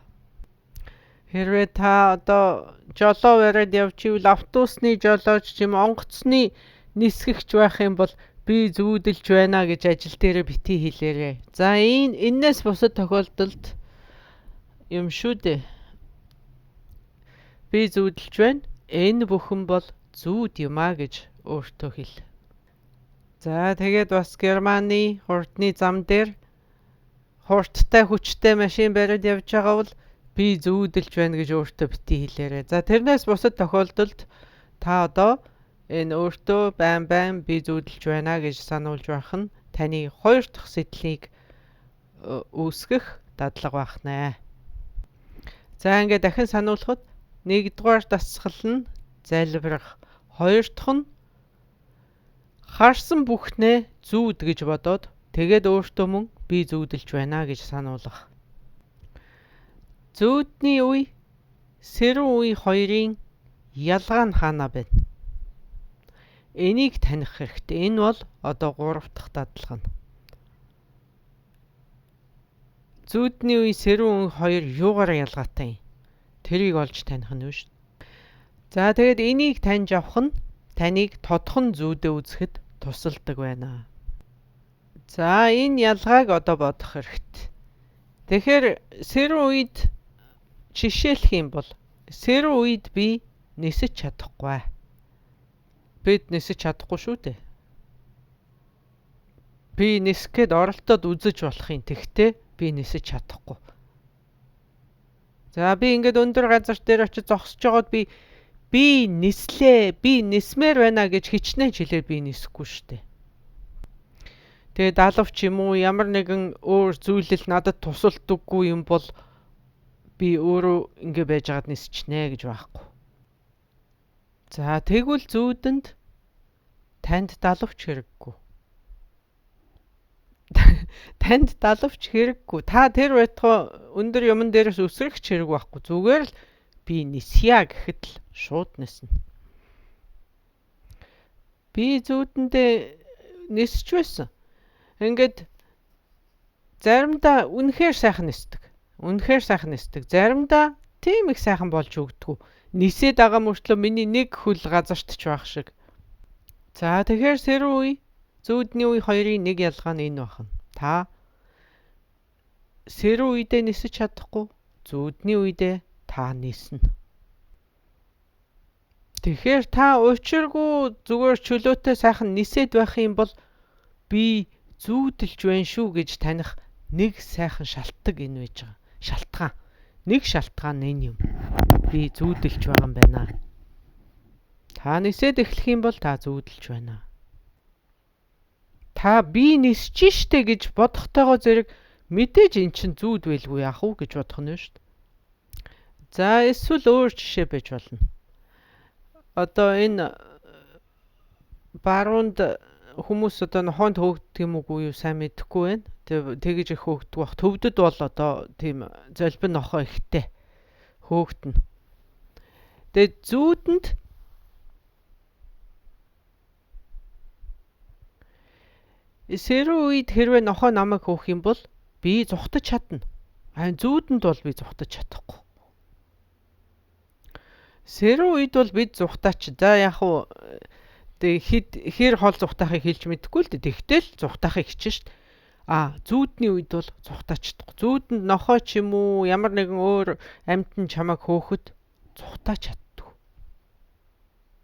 Хэрвээ та одоо жолоо бариад явж ивэл автобусны жолооч юм онгоцны нисгэгч байх юм бол би зүүдэлж байна гэж ажил дээр битгий хэлээрэй. За энээс бусад тохиолдолд юм шүү дээ. Би зүүдэлж байна. Энэ бүхэн бол зүүд юм аа гэж өөртөө хэл. За тэгээд бас Германы хурдны зам дээр хурдтай хүчтэй машин бариад явж байгаа бол би зүүдэлж байна гэж өөртөө битгий хэлээрэй. За тэрнээс бусад тохиолдолд та одоо энэ өөртөө байн би зүүдэлж байна гэж сануулж байх нь таны хоёр дахь сэтлийг үүсгэх дадлага байх нэ. За ингээд дахин сануулхад нэгдүгээр дасгал нь залбирах, хоёр дахь нь харсан бүхнээ зүүд гэж бодоод тэгээд өөртөө мөн би зүүдэлж байна гэж сануулах. Зүүдний үе, сэрүүн үе хоёрын ялгаа нь хаана байна? Энийг таних хэрэгтэй. Энэ бол одоо 3 дахь дадлага нь. Зүүдний үе, сэрүүн үе хоёр юугаар ялгаатай юм? Тэрийг олж таних нь шүү. За тэгээд энийг таньж авах нь таныг тодхон зүүдээ үзэхэд тусалдаг байна. За энэ ялгааг одоо бодох хэрэгтэй. Тэгэхээр сэрүүн үед жишээлх юм бол сэрүүн үед би нисэж чадахгүй. Бид нисэж чадахгүй шүү дээ. Би нисгээд оролдоод үзэж болох юм. Тэгтээ би нисэж чадахгүй. За би ингээд өндөр газар дээр очиж зогсож байгаад би нислээ, би нисмээр байна гэж хичнээн хэлээр би нисэхгүй штэ. Тэгээд алавч юм уу ямар нэгэн өөр зүйлэл надад тусалдаггүй юм бол би өөрөө ингэ байж байгаад нисчнэ гэж байхгүй. За тэгвэл зүүдэнд танд далавч хэрэггүй. Танд далавч хэрэггүй. Та тэр байтугай өндөр юмн дээрээс өсрөх хэрэг байхгүй. Зүгээр л би нисья гэхэд л шууд ниснэ. Би зүүдэндээ нисч байсан. Ингээд заримдаа үнэхээр сайхан нисдэг. Заримдаа тийм их сайхан болж өгдөггүй. Нисээд байгаа мөртлөө миний нэг хөл газарт ч байх шиг. За тэгэхээр сэрүүн үе, зүүдний үе хоёрын нэг ялгаа нь энэ байна. Та сэрүүн үедээ нисэж чадахгүй, зүүдний үедээ та ниснэ. Тэгэхээр та учиргүй зүгээр чөлөөтэй сайхан нисээд байх юм бол би зүүдэлж байна шүү гэж таних нэг сайхан шалтгаан энэ байж байгаа. Шалтгаан. Нэг шалтгаан энэ юм. Би зүүдэлж байгаа юм байна. Та нисээд эхлэх юм бол та зүүдэлж байна. Та би нисэж штэ гэж бодохтойгоо зэрэг мэдээж эн чинь зүүд байлгүй яах вэ гэж бодох нь шүү дээ. За эсвэл өөр жишээ байж болно. Одоо энэ баруунд хүмүүс одоо нохоонд хөөгддөг юм уу юу сайн мэдэхгүй байна. Тэгэж их хөөгдөг бах. Төвдөд бол одоо тийм золбин нохоо ихтэй хөөгдөнө. Тэгээд зүүдэнд сэрүүн үед хэрвээ нохоо намайг хөөх юм бол би зүхтаж чадна. Зүүдэнд бол би зүхтаж чадахгүй. Сэрүү үед бол бид зүхтаач. За яг уу хэр хол зүхтаахыг хэлж мэдэхгүй л дээ. Тэгтэл зүхтаахыг хичэн шүү дээ. Зүүдний үед бол зүхтаачдаг. Зүүдэнд нохой ч юм уу ямар нэгэн өөр амьтан чамайг хөөхөд зүхтаач чаддаг.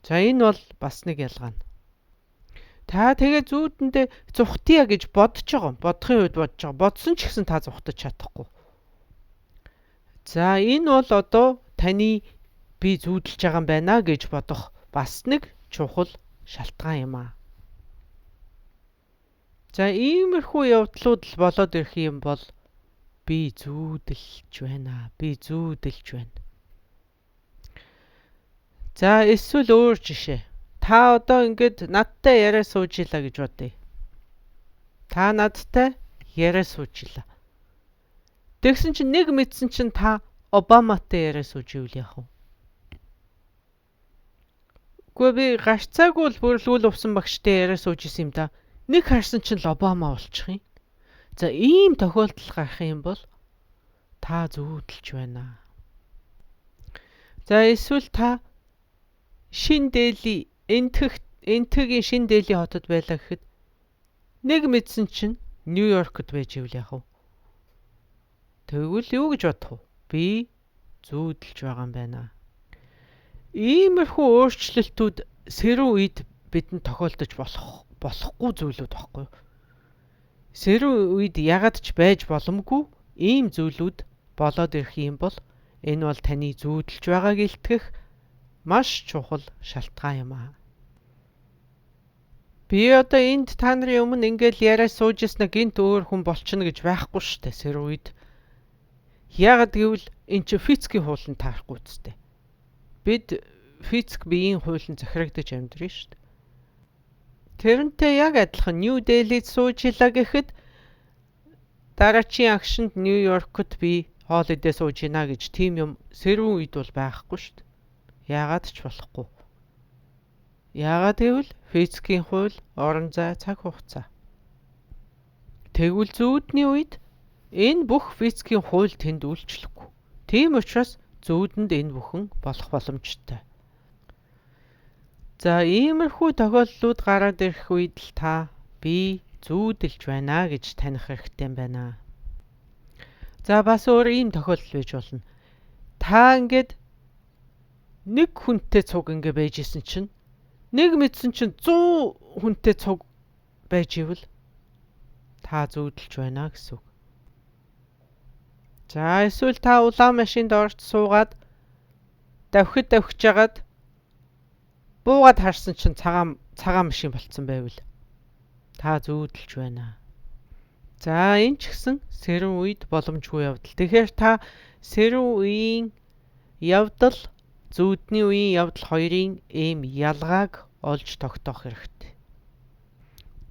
За энэ бол бас нэг ялгаа нь. Та тэгээ зүүдэндээ зүхтъя гэж бодож байгаа. Бодохын үед бодож байгаа. Бодсон ч гэсэн та зүхтаж чадахгүй. За энэ бол одоо таны би зүүдэлж байгаа юм байна гэж бодох бас нэг чухал шалтгаан юм аа. За иймэрхүү явдлууд л болоод ирэх юм бол би зүүдэлж байна. Би зүүдэлж байна. За эсвэл өөр жишээ. Та одоо ингээд надтай яриа сууж илаа гэж бодъё. Та надтай яриа сууж илаа. Тэгсэн чинь нэг мэдсэн чинь та Обаматай яриа сууж ивэл яах вэ? Гэхдээ би гарцаагүй л бүрлгүүл увсан багштай яриа сууж исэн юм да. Нэг харсан чинь л Обама болчих юм. За ийм тохиолдол гарах юм бол та зүүдэлж байна. За эсвэл та шин дээли энтхэгийн шин дээлийн хотод байлаа гэхэд нэг мэдсэн чинь Нью-Йоркд байж ивэл яах вэ? Тэгвэл юу гэж бодох вэ? Би зүүдэлж байгаа юм байна. Иймэрхүү өөрчлөлтүүд сэрүү үед бидэнд тохиолдож болохгүй зүйлүүд баггүй. Сэрүү үед ягаад ч байж боломгүй ийм зүйлүүд болоод ирэх юм бол энэ бол таны зүүдэлж байгааг илтгэх маш чухал шалтгаан юм аа. Би одоо энд та нарын өмнө ингээл яриа сууж ирсэн гинт өөр хүн болчихно гэж байхгүй шүү дээ сэрүү үед. Ягаад гэвэл эн чинь физикийн хуулинд таарахгүй үстэй. Бид физик биеийн хуулинд захирагдаж амьдрын шүү дээ. Тэрнтэй яг адилхан Нью Делид сууж илаа гэхэд дараачийн агшинд Нью-Йоркт би хоолойдээ сууж ийна гэж тийм юм сэрүүн үед бол байхгүй шүү дээ. Яагаад ч болохгүй. Яагаад гэвэл физикийн хууль, орон зай, цаг хугацаа. Тэгвэл зүүдний үед энэ бүх физикийн хууль тэнд үйлчлэхгүй. Тийм учраас зүүдэнд энэ бүхэн болох боломжтой. За иймэрхүү тохиолдлууд гараад ирэх үед л та би зүүдэлж байна гэж таних хэрэгтэй байна. За бас өөр ийм тохиолдол байж болно. Та ингээд нэг хүнтэй цуг ингээ байж исэн чинь нэг мэдсэн чинь 100 хүнтэй цуг байж ивэл та зүүдэлж байна гэсэн үг. За эсвэл та улаан машинд орж суугаад давхиж жагаад буугаад харсан чинь цагаан машин болцсон байвал та зүүдэлж байна. За энэ ч гэсэн сэрүүн үед боломжгүй явдал. Тэгэхээр та сэрүүн үеийн явдал, зүүдний үеийн явдал хоёрын ийм ялгааг олж тогтоох хэрэгтэй.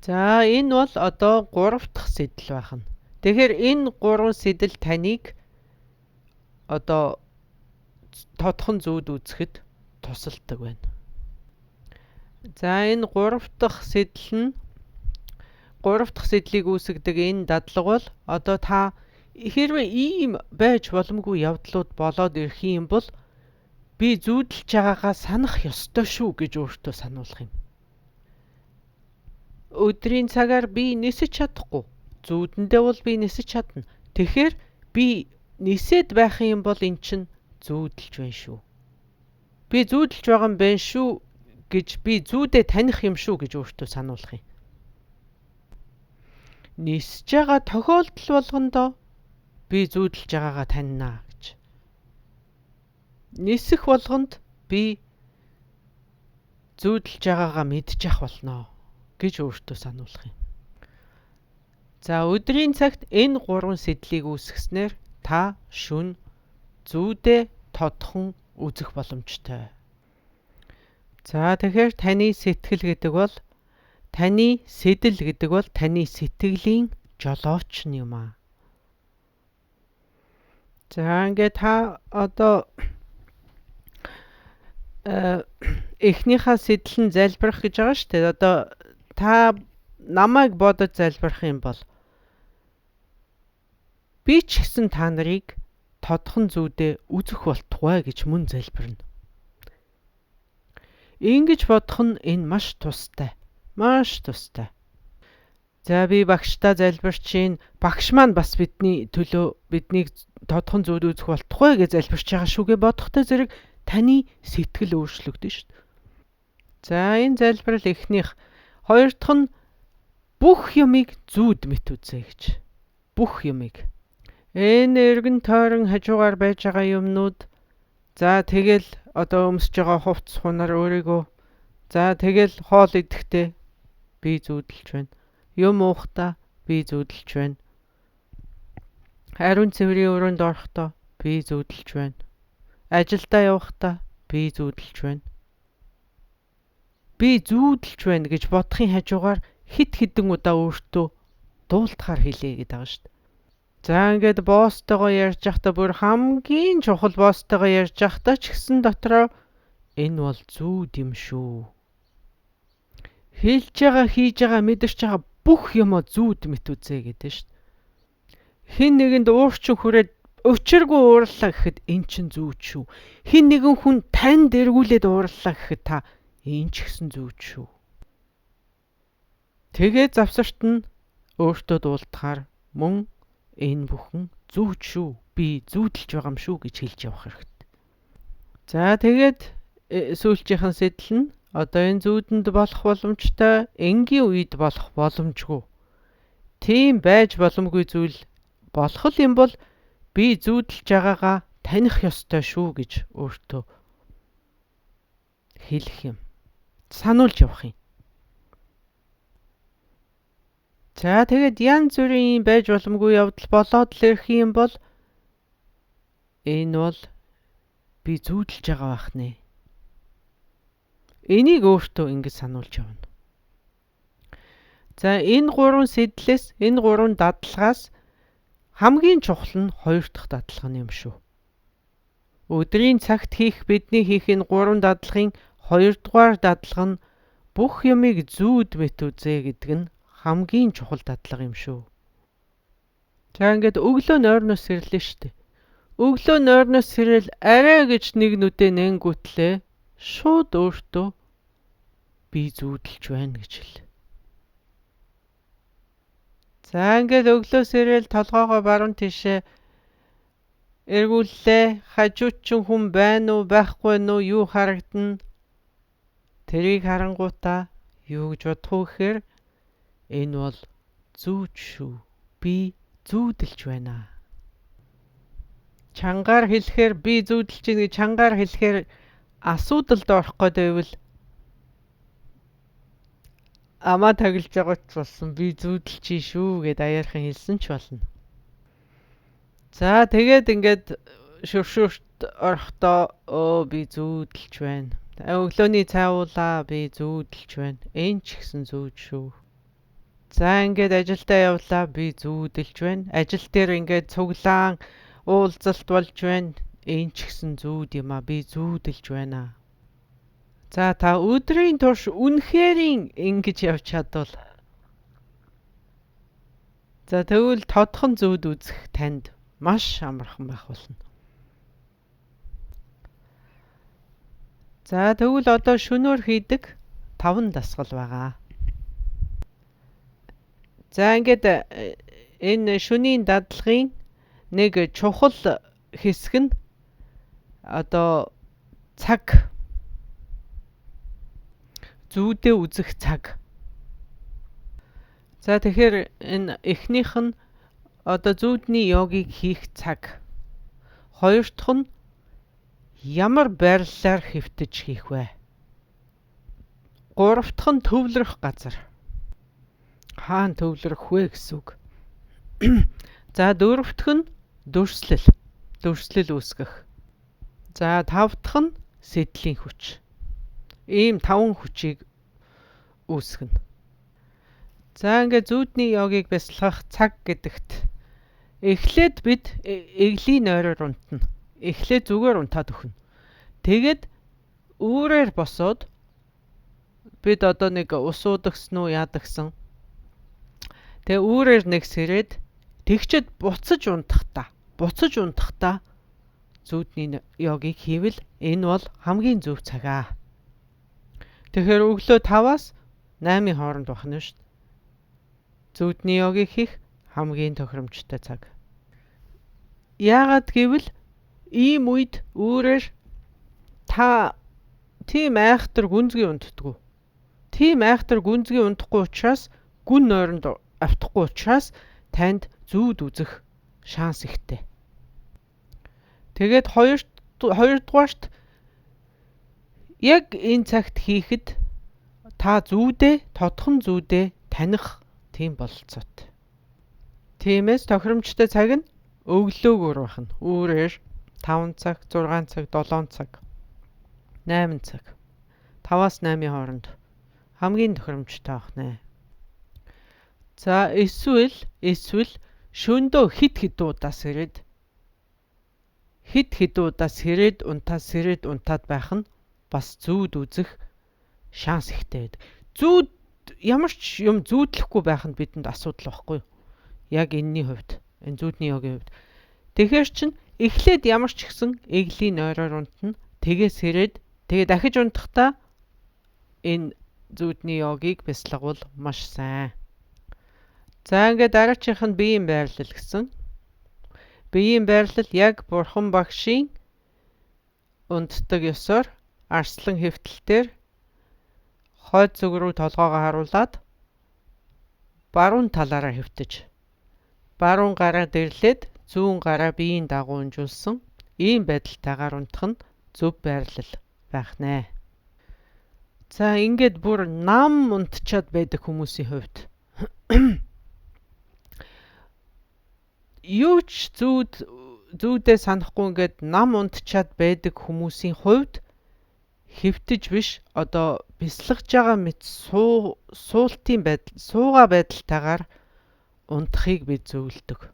За энэ бол одоо 3 дахь сэдэл байна. Тэгэхээр энэ 3 сэдэл таныг одоо тодхон зүүд үзэхэд тусалдаг байна. За энэ 3 дахь сэдэл нь 3 дахь сэдлийг үүсгэдэг энэ дадлага бол одоо та хэрвээ ийм байж боломгүй явдлууд болоод ирэх юм бол би зүүдэлж байгаагаа санах ёстой шүү гэж өөртөө сануулах юм. Өдрийн цагаар би нисэж чадахгүй. Зүүдэндээ бол би нисэж чадна. Тэгэхээр би нисээд байх юм бол эн чинь зүүдэлж байна шүү. Би зүүдэлж байгаа юм байна шүү гэж би зүүдээ таних юм шүү гэж өөртөө сануулах юм. Нисэж байгаа тохиолдол болгондоо би зүүдэлж байгаагаа таньнаа гэж. Нисэх болгонд би зүүдэлж байгаагаа мэдчих болно гэж өөртөө сануулах юм. За өдрийн цагт энэ 3 сэдлийг үүсгэснээр та шүн зүүдээ тодхон үзэх боломжтой. За тэгэхээр таны сэтгэл гэдэг бол таны сэдэл гэдэг бол таны сэтгэлийн жолооч юм аа. За ингээд та одоо эхнийхээ сэдэл нь залбирах гэж байгаа шүү дээ. Одоо та намайг бодож залбирах юм бол би ч гэсэн та нарыг тодхон зүүдээ үзэх болтугай гэж мөн залбирна. Ингэж бодох нь энэ маш тустай. Маш тустай. За би багштай залбирч чинь багш маань бас бидний төлөө биднийг тодхон зүйл үзэх болтугай гэж залбирч байгаа шүүгээ бодохтой зэрэг таны сэтгэл өөрчлөгдөн шүү дээ. За энэ залбирал эхнийх. Хоёр дахь нь бүх юмыг зүүд мэт үзье гэж. Бүх юмыг. Энэ эргэн тойрон хажуугаар байж байгаа юмнууд. За тэгэл одоо өмсөж байгаа хувцс хунаар өөрийгөө. За тэгэл хоол идэхдээ би зүүдэлж байна. Юм уухтаа би зүүдэлж байна. Ариун цэврийн өрөөнд орохдоо би зүүдэлж байна. Ажилдаа явахдаа би зүүдэлж байна. Би зүүдэлж байна гэж бодохын хажуугаар хит хитэн удаа өөртөө дуулдахаар хэлээ гэдэг байгаа шүү дээ. За ингээд босстойгоо ярьж байхдаа бүр хамгийн чухал босстойгоо ярьж байхдаа ч гэсэн дотроо энэ бол зүүд юм шүү. Хэлж байгаа, хийж байгаа, мэдэрч байгаа бүх юмоо зүүд мэт үзье гэдэг шүү дээ. Хин нэгэнд уурчин хүрээд өчиргүй уурлаа гэхэд эн чин зүүд шүү. Хин нэгэн хүн танд эргүүлээд уурлаа гэхэд та энэ ч гэсэн зүүд шүү. Тэгээ завсарт нь өөртөө дуулдахаар мөн энэ бүхэн зүүд шүү. Би зүүдэлж байгаа юм шүү гэж хэлж явах хэрэгтэй. За тэгээд сүүлчийнхэн сэтэл нь одоо энэ зүүдэнд болох боломжтой, энгийн үед болох боломжгүй. Тийм байж боломгүй зүйл болох юм бол би зүүдэлж байгаагаа таних ёстой шүү гэж өөртөө хэлэх юм. Сануулж явах юм. За тэгээд янз бүрийн байж боломгүй явдал болоод л ирэх юм бол энэ бол би зүүдэлж байгаа байх нэ. Энийг өөртөө ингэж сануулж явна. За энэ гурван сэтлээс, энэ гурван дадлагаас хамгийн чухал нь хоёр дахь дадлага нь юм шүү. Өдрийн цагт бидний хийх энэ гурван дадлагын хоёрдугаар дадлага нь бүх юмыг зүүд мэт үзье гэдэг нь хамгийн чухал дадлага юм шүү. За ингээд өглөө нойрноос сэрлээ шүү дээ. Өглөө нойрноос сэрэл арай гэж нэг нүдэ нэнгүүтлээ шууд өөртөө би зүүдэлж байна гэж хэл. За ингээд өглөө сэрэл толгоогоо баруун тишээ эргүүллээ. Хажуучин хүн байна уу, байхгүй нү, юу харагдана? Тэрийг харангуутаа юу гэж бодох вэ гэхээр энэ бол зүүд шүү. Би зүүдэлж байна. Чангаар хэлэхээр би зүүдэлж байна гэж чангаар хэлэхээр асуудалд орох гэдэг амаа таглаж байгаа ч болсон би зүүдэлж шүү гэд аяархан хэлсэн ч болно. За тэгээд ингээд шүршүрт орохдоо би зүүдэлж байна. Өглөөний цайвуулаа би зүүдэлж байна. Энэ ч гэсэн зүүд шүү. За ингээд ажилдаа явлаа би зүүдэлж байна. Ажил дээр ингээд цуглаан уулзалт болж байна. Энэ ч гэсэн зүүд юм а би зүүдэлж байна. За та өдрийн турш үнэхээр ингэж явж чадвал за тэгвэл тодхон зүүд үзэх танд маш амархан байх болно. За тэгвэл одоо шөнөөр хийдэг 5 дасгал байгаа. За ингээд энэ шөнийн дадлагын нэг чухал хэсэг нь одоо цаг зүүдээ үзэх цаг. За тэгэхээр энэ эхнийх нь одоо зүүдний йогыг хийх цаг. Хоёр дахь нь ямар байрлалаар хэвтэж хийх вэ? Гурав дахь нь төвлөрөх газар. Хаана төвлөрөх вэ гэсэн үг. За дөрөв дахь нь дүрслэл үүсгэх. За тав дахь нь сэдлийн хүч. Ийм 5 хүчийг үүсгэнэ. За ингээд зүүдний йогыг бясалгах цаг гэдэгт эхлээд бид эглийн нойроор унтна. Эхлээд зүгээр унтаад өхнө. Тэгээд үүрээр босоод бид одоо нэг ус уудагсан уу яадагсан. Тэгээ үүрээр нэг сэрээд тэгчэд буцаж унтахдаа зүүдний йогыг хийвэл энэ бол хамгийн зөв цагаа. Тэгэхээр өглөө 5-аас 8-ийн хооронд бахна шүү дээ. Зүудний йогыг хийх хамгийн тохиромжтой цаг. Яагаад гэвэл ийм үед өөрөөр та тийм айхтар гүнзгий унтдаггүй. Тийм айхтар гүнзгий унтахгүй учраас гүн нойронд автахгүй учраас танд зүүд үзэх шанс ихтэй. Тэгээд хоёрдугаарт яг энэ цагт хийхэд та тодхон зүүдээ таних тийм бололцоотой. Тиймээс тохиромжтой цаг нь өглөөгөр бахна. Өөрөөр 5 цаг, 6 цаг, 7 цаг, 8 цаг. 5-аас 8-ийн хооронд хамгийн тохиромжтой бахна. За эсвэл шөндөө хит удаас сэрээд унтаад байх нь бас зүүд үзэх шанс ихтэй байдаг. Зүүд ямар ч юм зүүдлэхгүй байх нь бидэнд асуудал байхгүй юу? Яг энэний хувьд, энэ зүүдний йогийн хувьд. Тэгэхээр чин эхлээд ямар ч ихсэн эглийн нойроор унтна. Тэгээ сэрээд тэгээ дахиж унтахдаа энэ зүүдний йогийг бясалгавал маш сайн. За ингээд дараачих нь биеийн байрлал гэсэн. Биеийн байрлал яг Бурхан багшийн унтдаг ёсоор арслан хэвтэлтээр хойд зүг рүү толгоогоо харуулад баруун талаараа хэвтэж, баруун гараа дэрлээд зүүн гараа биеийн дагуу унжуулсан ийм байдалтайгаар унтах нь зөв байрлал байх нэ. За ингээд бүр нам унтчаад байдаг хүмүүсийн хувьд юу ч зүүдээ санахгүй ингээд нам унтчаад байдаг хүмүүсийн хувьд хэвтэж биш одоо бясалгаж байгаа мэт суугаа байдалтайгаар унтахыг бид зөвлөдөг.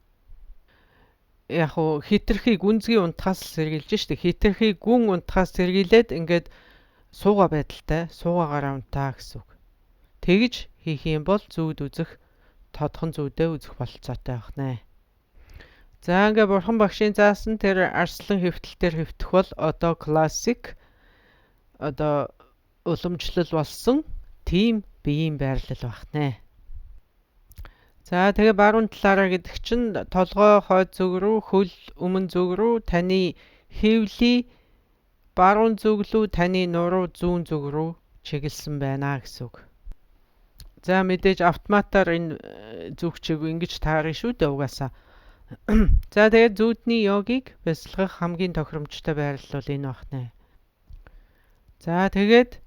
Яг уу хитрхи гүнзгий унтахаас сэргийлж штэ. Хитрхи гүн унтахаас сэргийлээд ингээд суугаа байдалтай суугаагаараа унтаа гэсэн үг. Тэгж хийх юм бол зүүд үзэх тодхон зүүдээ үзэх бололцоотой байх нэ. За ингээд Бурхан багшийн заасан тэр арслан хэвтэлтээр хэвтэх бол одоо классик одоо уламжлал болсон тийм биеийн байрлал байх нэ. За тэгээ баруун талаараа гэдэг чинь толгой хойд зүг рүү, хөл өмнө зүг рүү, таны хэвлий баруун зүг рүү, таны нуруу зүүн зүг рүү чиглэсэн байна гэсэн үг. За мэдээж автоматар энэ зүг чиг ингэж таарна шүү дээ угаасаа. За тэгээд зүүдний йогийг бясалгах хамгийн тохиромжтой байрлал бол энэ байх нэ. За тэгээд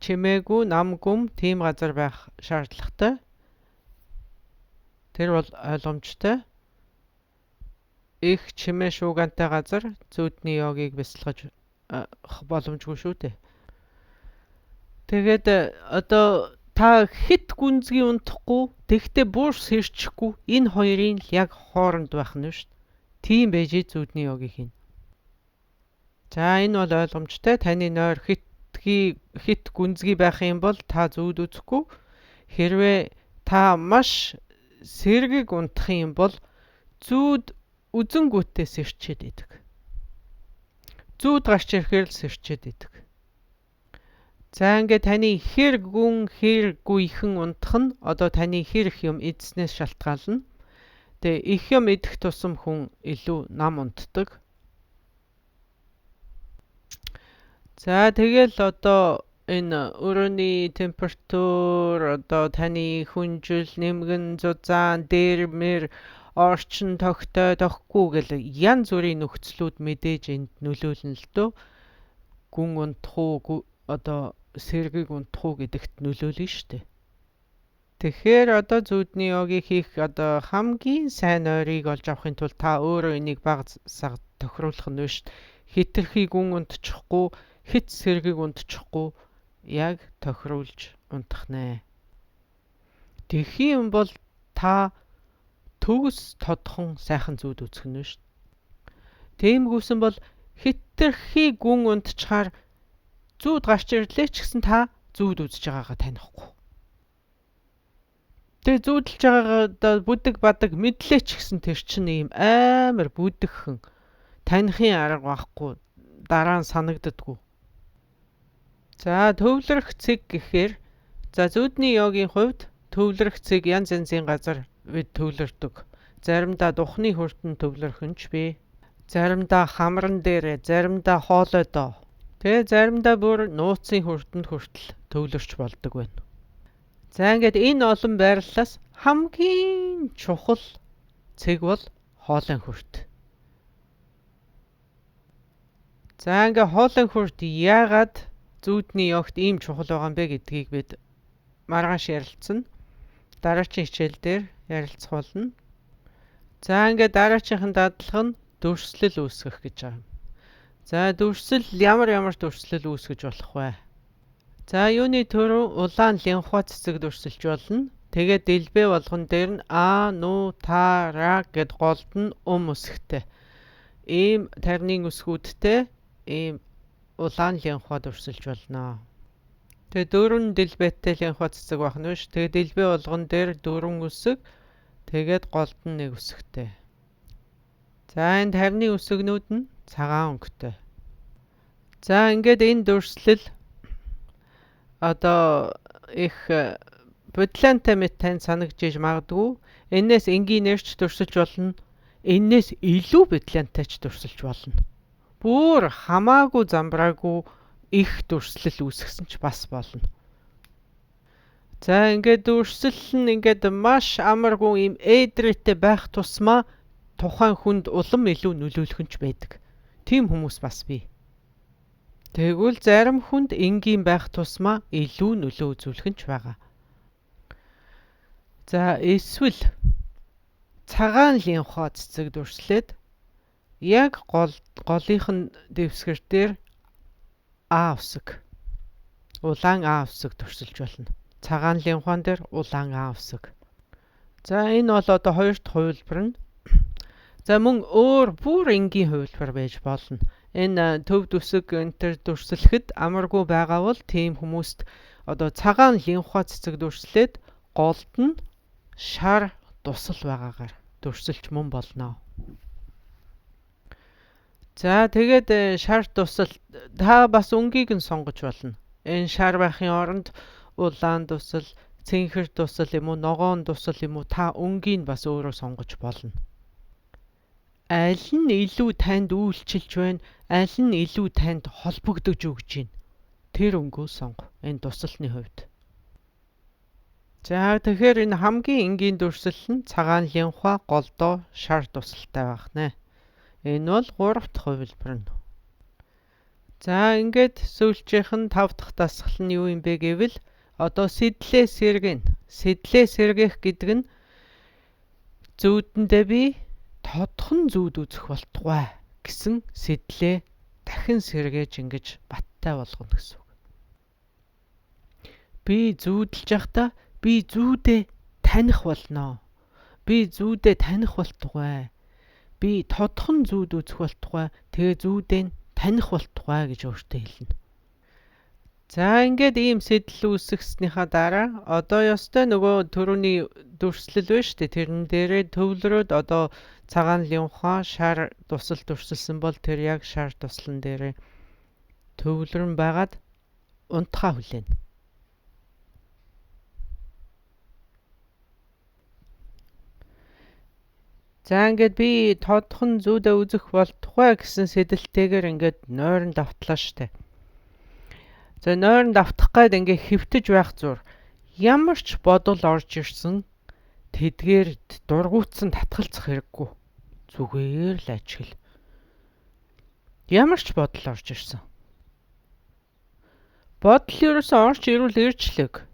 чимээгүй, нам гүм тийм газар байх шаардлагатай. Тэр бол ойлгомжтой. Их чимээ шуугантай газар зүүдний йогийг бясалгаж боломжгүй шүү дээ. Тэгээд одоо та хит гүнзгий унтахгүй, тэгтээ бүр сэрчихгүй энэ хоёрын яг хооронд байх нь шүү дээ. Тийм байж зүүдний йогийг хийн. За энэ бол ойлгомжтой. Таны нойр хит гүнзгий байх юм бол та зүүд үзэхгүй. Хэрвээ та маш сэргийг унтах юм бол зүүд үзэнгүүтээ сэрчээд идэг. Зүүд гарч ирэхээр л сэрчээд идэг. За ингээд таны хэр гүйхэн унтах нь одоо таны хэр их юм эдснээс шалтгаална. Тэгээ их юм идэх тусам хүн илүү нам унтдаг. За тэгэл одоо энэ өрөөний температур одоо таны хүнжил, нэмгэн, зузаан, дээрмэр, орчин тогтгүй гэл янз бүрийн нөхцлүүд мэдээж энд нөлөөлнө л дөө. Гүн унтах уу одоо сэргийг унтах уу гэдэгт нөлөөлнө шүү дээ. Тэгэхээр одоо зүүдний йогийг хийх одоо хамгийн сайн ойрыг олж авахын тулд та өөрөө энийг бага сага тохируулах нь шүү дээ. Хитрхи гүн унтчихгүй, хит сэргийг унтчихгүй яг тохируулж унтах нэ. Тэгэх юм бол та төгс тодхон сайхан зүүд үзэх нь шүү дээ. Тиймгүйсэн бол хитрхи гүн унтчихаар зүүд гарч ирлээ ч гэсэн та зүүд үзэж байгаагаа танихгүй. Тэгээ зүүдэлж байгаагаа бүдэг бадаг мэдлээ ч гэсэн тэр чинь ийм амар бүдэгхэн танихын арга байхгүй дараа нь санагддаггүй. За төвлөрөх цэг гэхээр за зүудний йогийн хувьд төвлөрөх цэг янз янзын газар бид төвлөрдөг. Заримдаа духны хүртэн төвлөрөх нь ч бий. Заримдаа хамран дээр, заримдаа хоолойдоо. Тэгээ заримдаа бүр нууцын хүртэнд хүртэл төвлөрч болдог байна. За ингээд энэ олон байрлалаас хамгийн чухал цэг бол хоолойн хүрт. За ингээд хоолойн хүрт яагаад зүудний йогт ийм чухал байгаа юм бэ гэдгийг бид маргааш ярилцсан. Дараагийн хичээл дээр ярилцах болно. За ингээд дараачихын дадлага нь дүрслэл үүсгэх гэж байгаа юм. За дүрслэл ямар дүрслэл үүсгэж болох вэ? За юуны төрөв улаан линхуа цэцэг дүрсэлж болно. Тэгээд дэлбээ болгон дээр нь а, ну, та, ра гэд голд нь өсгтэй. Ийм тарны өсгүүдтэй ийм улаан линхуа дүрсэлж болно. Тэгээд дөрвөн дэлбээтэй линхуа цэцэг байх нь биш. Тэгээд дэлбээ болгон дээр дөрвөн өсөг, тэгээд голд нь нэг өсгтэй. За энэ тарны өсгнүүд нь цагаан өнгөтэй. За ингээд энэ дүрслэл одоо их бодлонтой мэт тань санагдж магадгүй. Энээс энгийнээрч дүрсэлж болно. Энээс илүү бодлонтойч дүрсэлж болно. Бүр хамаагүй замбраагүй их дүрслэл үүсгэсэн ч бас болно. За ингээд дүрслэл нь ингээд маш амаргүй юм ээдрээтэй байх тусмаа тухайн хүнд улам илүү нөлөөлөх нь ч байдаг. Тийм хүмүүс бас бий. Тэгвэл зарим хүнд энгийн байх тусмаа илүү нөлөө үзүүлэх нь ч байгаа. За эсвэл цагаан линхуа цэцэг дүрслээд яг голынх нь дэвсгэр дээр А үсэг. Улаан А үсэг дүрсэлж болно. Цагаан линхуан дээр улаан А үсэг. За энэ бол одоо хоёр дахь хувилбар нь. За мөн өөр бүр энгийн хувилбар байж болно. Энэ төв үсэг энтер дүрслэхэд амаргүй байгаа бол тийм хүмүүст одоо цагаан линхуа цэцэг дүрслээд голд нь шар тусал байгаагаар дүрсэлж мөн болно. За тэгээд шар тусал та бас өнгийг нь сонгож болно. Энэ шар байхын оронд улаан тусал, цэнхэр тусал юм уу, ногоон тусал юм уу та өнгийг бас өөрөө сонгож болно. Аль нь илүү танд үйлчилж байна, аль нь илүү танд холбогдож өгч байна. Тэр өнгөө сонго энэ тусалны хувьд. За тэгэхээр энэ хамгийн энгийн дүрслэл нь цагаан линхуа голдоо шар тусалтай байх нэ. Энэ бол 3 дахь хувилбар нь. За ингээд сүүлчийнх нь 5 дахь дасгал нь юу юм бэ гэвэл одоо сэтлээ сэргэн. Сэтлээ сэргэх гэдэг нь зүүдэндээ би тодхон зүүд үзэх болтугай гэсэн сэтлээ дахин сэргээж ингэж баттай болгоно гэсэн үг. Би зүүдэлж явахдаа би зүүдээ таних болно. Би зүүдээ таних болтугай. Би тодхон зүүд үзэх болтугай. Тэгээ зүүдээ таних болтугай гэж өөртөө хэлнэ. За ингээд ийм сэтэл үүсгэснийхаа дараа одоо ёстой нөгөө төрөний дүрслэл байна шүү дээ. Тэрэн дээрээ төвлөрөөд одоо цагаан линхуа шар тусал дүрсэлсэн бол тэр яг шар туслан дээрээ төвлөрөн байгаад унтахаа хүлээнэ. За ингээд би тодхон зүүдээ үзэх болтугай гэсэн сэдэлтэйгээр ингээд нойрон давтлаа штэ. За нойрон давтах гээд ингээд хэвтэж байх зур ямар ч бодол орж ирсэн тэдгээр дургуутсан татгалзах хэрэггүй. Зүгээр л ажигл. Ямар ч бодол орж ирсэн. Бодол ерөөсөө орж ирвэл ирчлэг.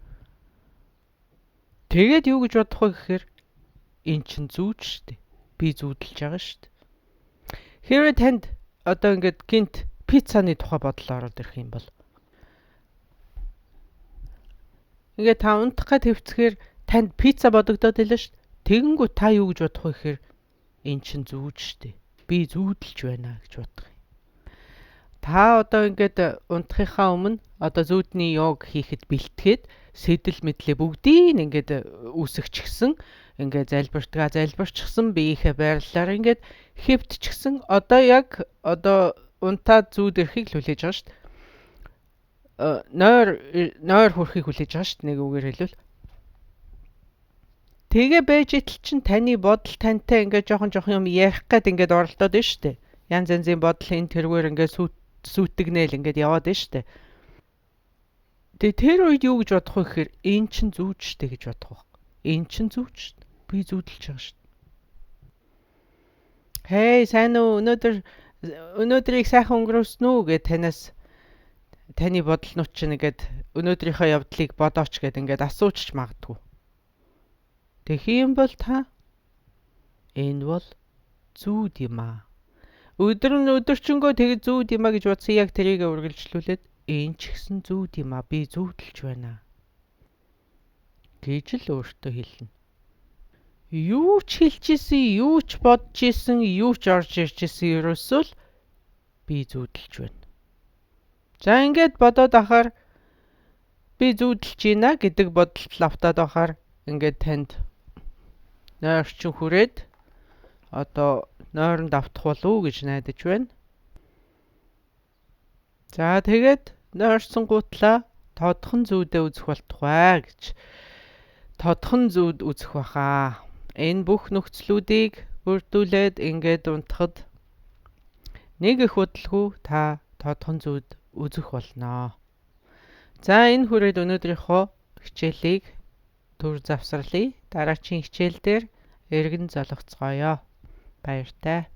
Тэгээд юу гэж бодох вэ гэхээр эн чин зүүд штэ. Би зүүдэлж байгаа штэ. Хэрвээ танд одоо ингээд гинт пиццаны тухай бодол ороод ирэх юм бол ингээд та унтах гээд хэвцэхээр танд пицца бодогдоод илээ штэ. Тэгэнгүүт та юу гэж бодох вэ гэхээр эн чин зүүд штэ. Би зүүдэлж байна гэж бодох юм. Та одоо ингээд унтахынхаа өмнө одоо зүүдний йог хийхэд бэлтгээд сэдэл мэдлээ бүгдийг ингээд үүсгэчихсэн. Ингээд залбирчсан биеийнхээ байрлалаар ингээд хэвтчихсэн. Одоо яг одоо унтаад зүүд ирэхийг л хүлээж байгаа шүү дээ. нойр хүрэхийг хүлээж байгаа шүү дээ, нэг үгээр хэлвэл. Тэгээ байж итэл чин таны бодол тантай ингээд жоохон юм ярих гээд ингээд оролдоод байна шүү дээ. Янз янзын бодол энэ тэргээр ингээд сүйтгэнээл ингээд яваад байна шүү дээ. Тэгээ тэр үед юу гэж бодох вэ гэхээр энэ чин зүүж штэ гэж бодох баг. Энэ чин зүүж штэ. Би зүүдэлж байгаа штэ. Хей, сайн уу? Өнөөдрийг сайхан өнгөрөөсөн үү гэж таны бодолнууд чинь ингээд өнөөдрийнхөө явдлыг бодооч гэд ингээд асуучч магадгүй. Тэгэх юм бол та энэ бол зүүд юм аа. Өдөрчөнгөө тэгээд зүүд юм аа гэж бодсон яг тэрийг үргэлжлүүлээд энэ ч гэсэн зүүд юм аа. Би зүүдэлж байна гэж л өөртөө хэлнэ. Юу ч хэлж исэн, юу ч бодож исэн, юу ч орж ирж исэн ерөөсөө л би зүүдэлж байна. За ингээд бодоод ахаар би зүүдэлж байна гэдэг бодолд автаад ахаар ингээд танд нойрчин хүрээд одоо нойронд автах болов гэж найдаж байна. За тэгээд нойрсон гутлаа тодхон зүүдээ үзэх болтугай гэж тодхон зүүд үзэх баха. Энэ бүх нөхцлүүдийг бүрдүүлээд ингээд унтахад нэг их удалгүй та тодхон зүүд үзэх болно. За энэ хүрээд өнөөдрийнхөө хичээлийг төр завсарлая. Дараагийн хичээл дээр эргэн золгоцгоё. Баяртай.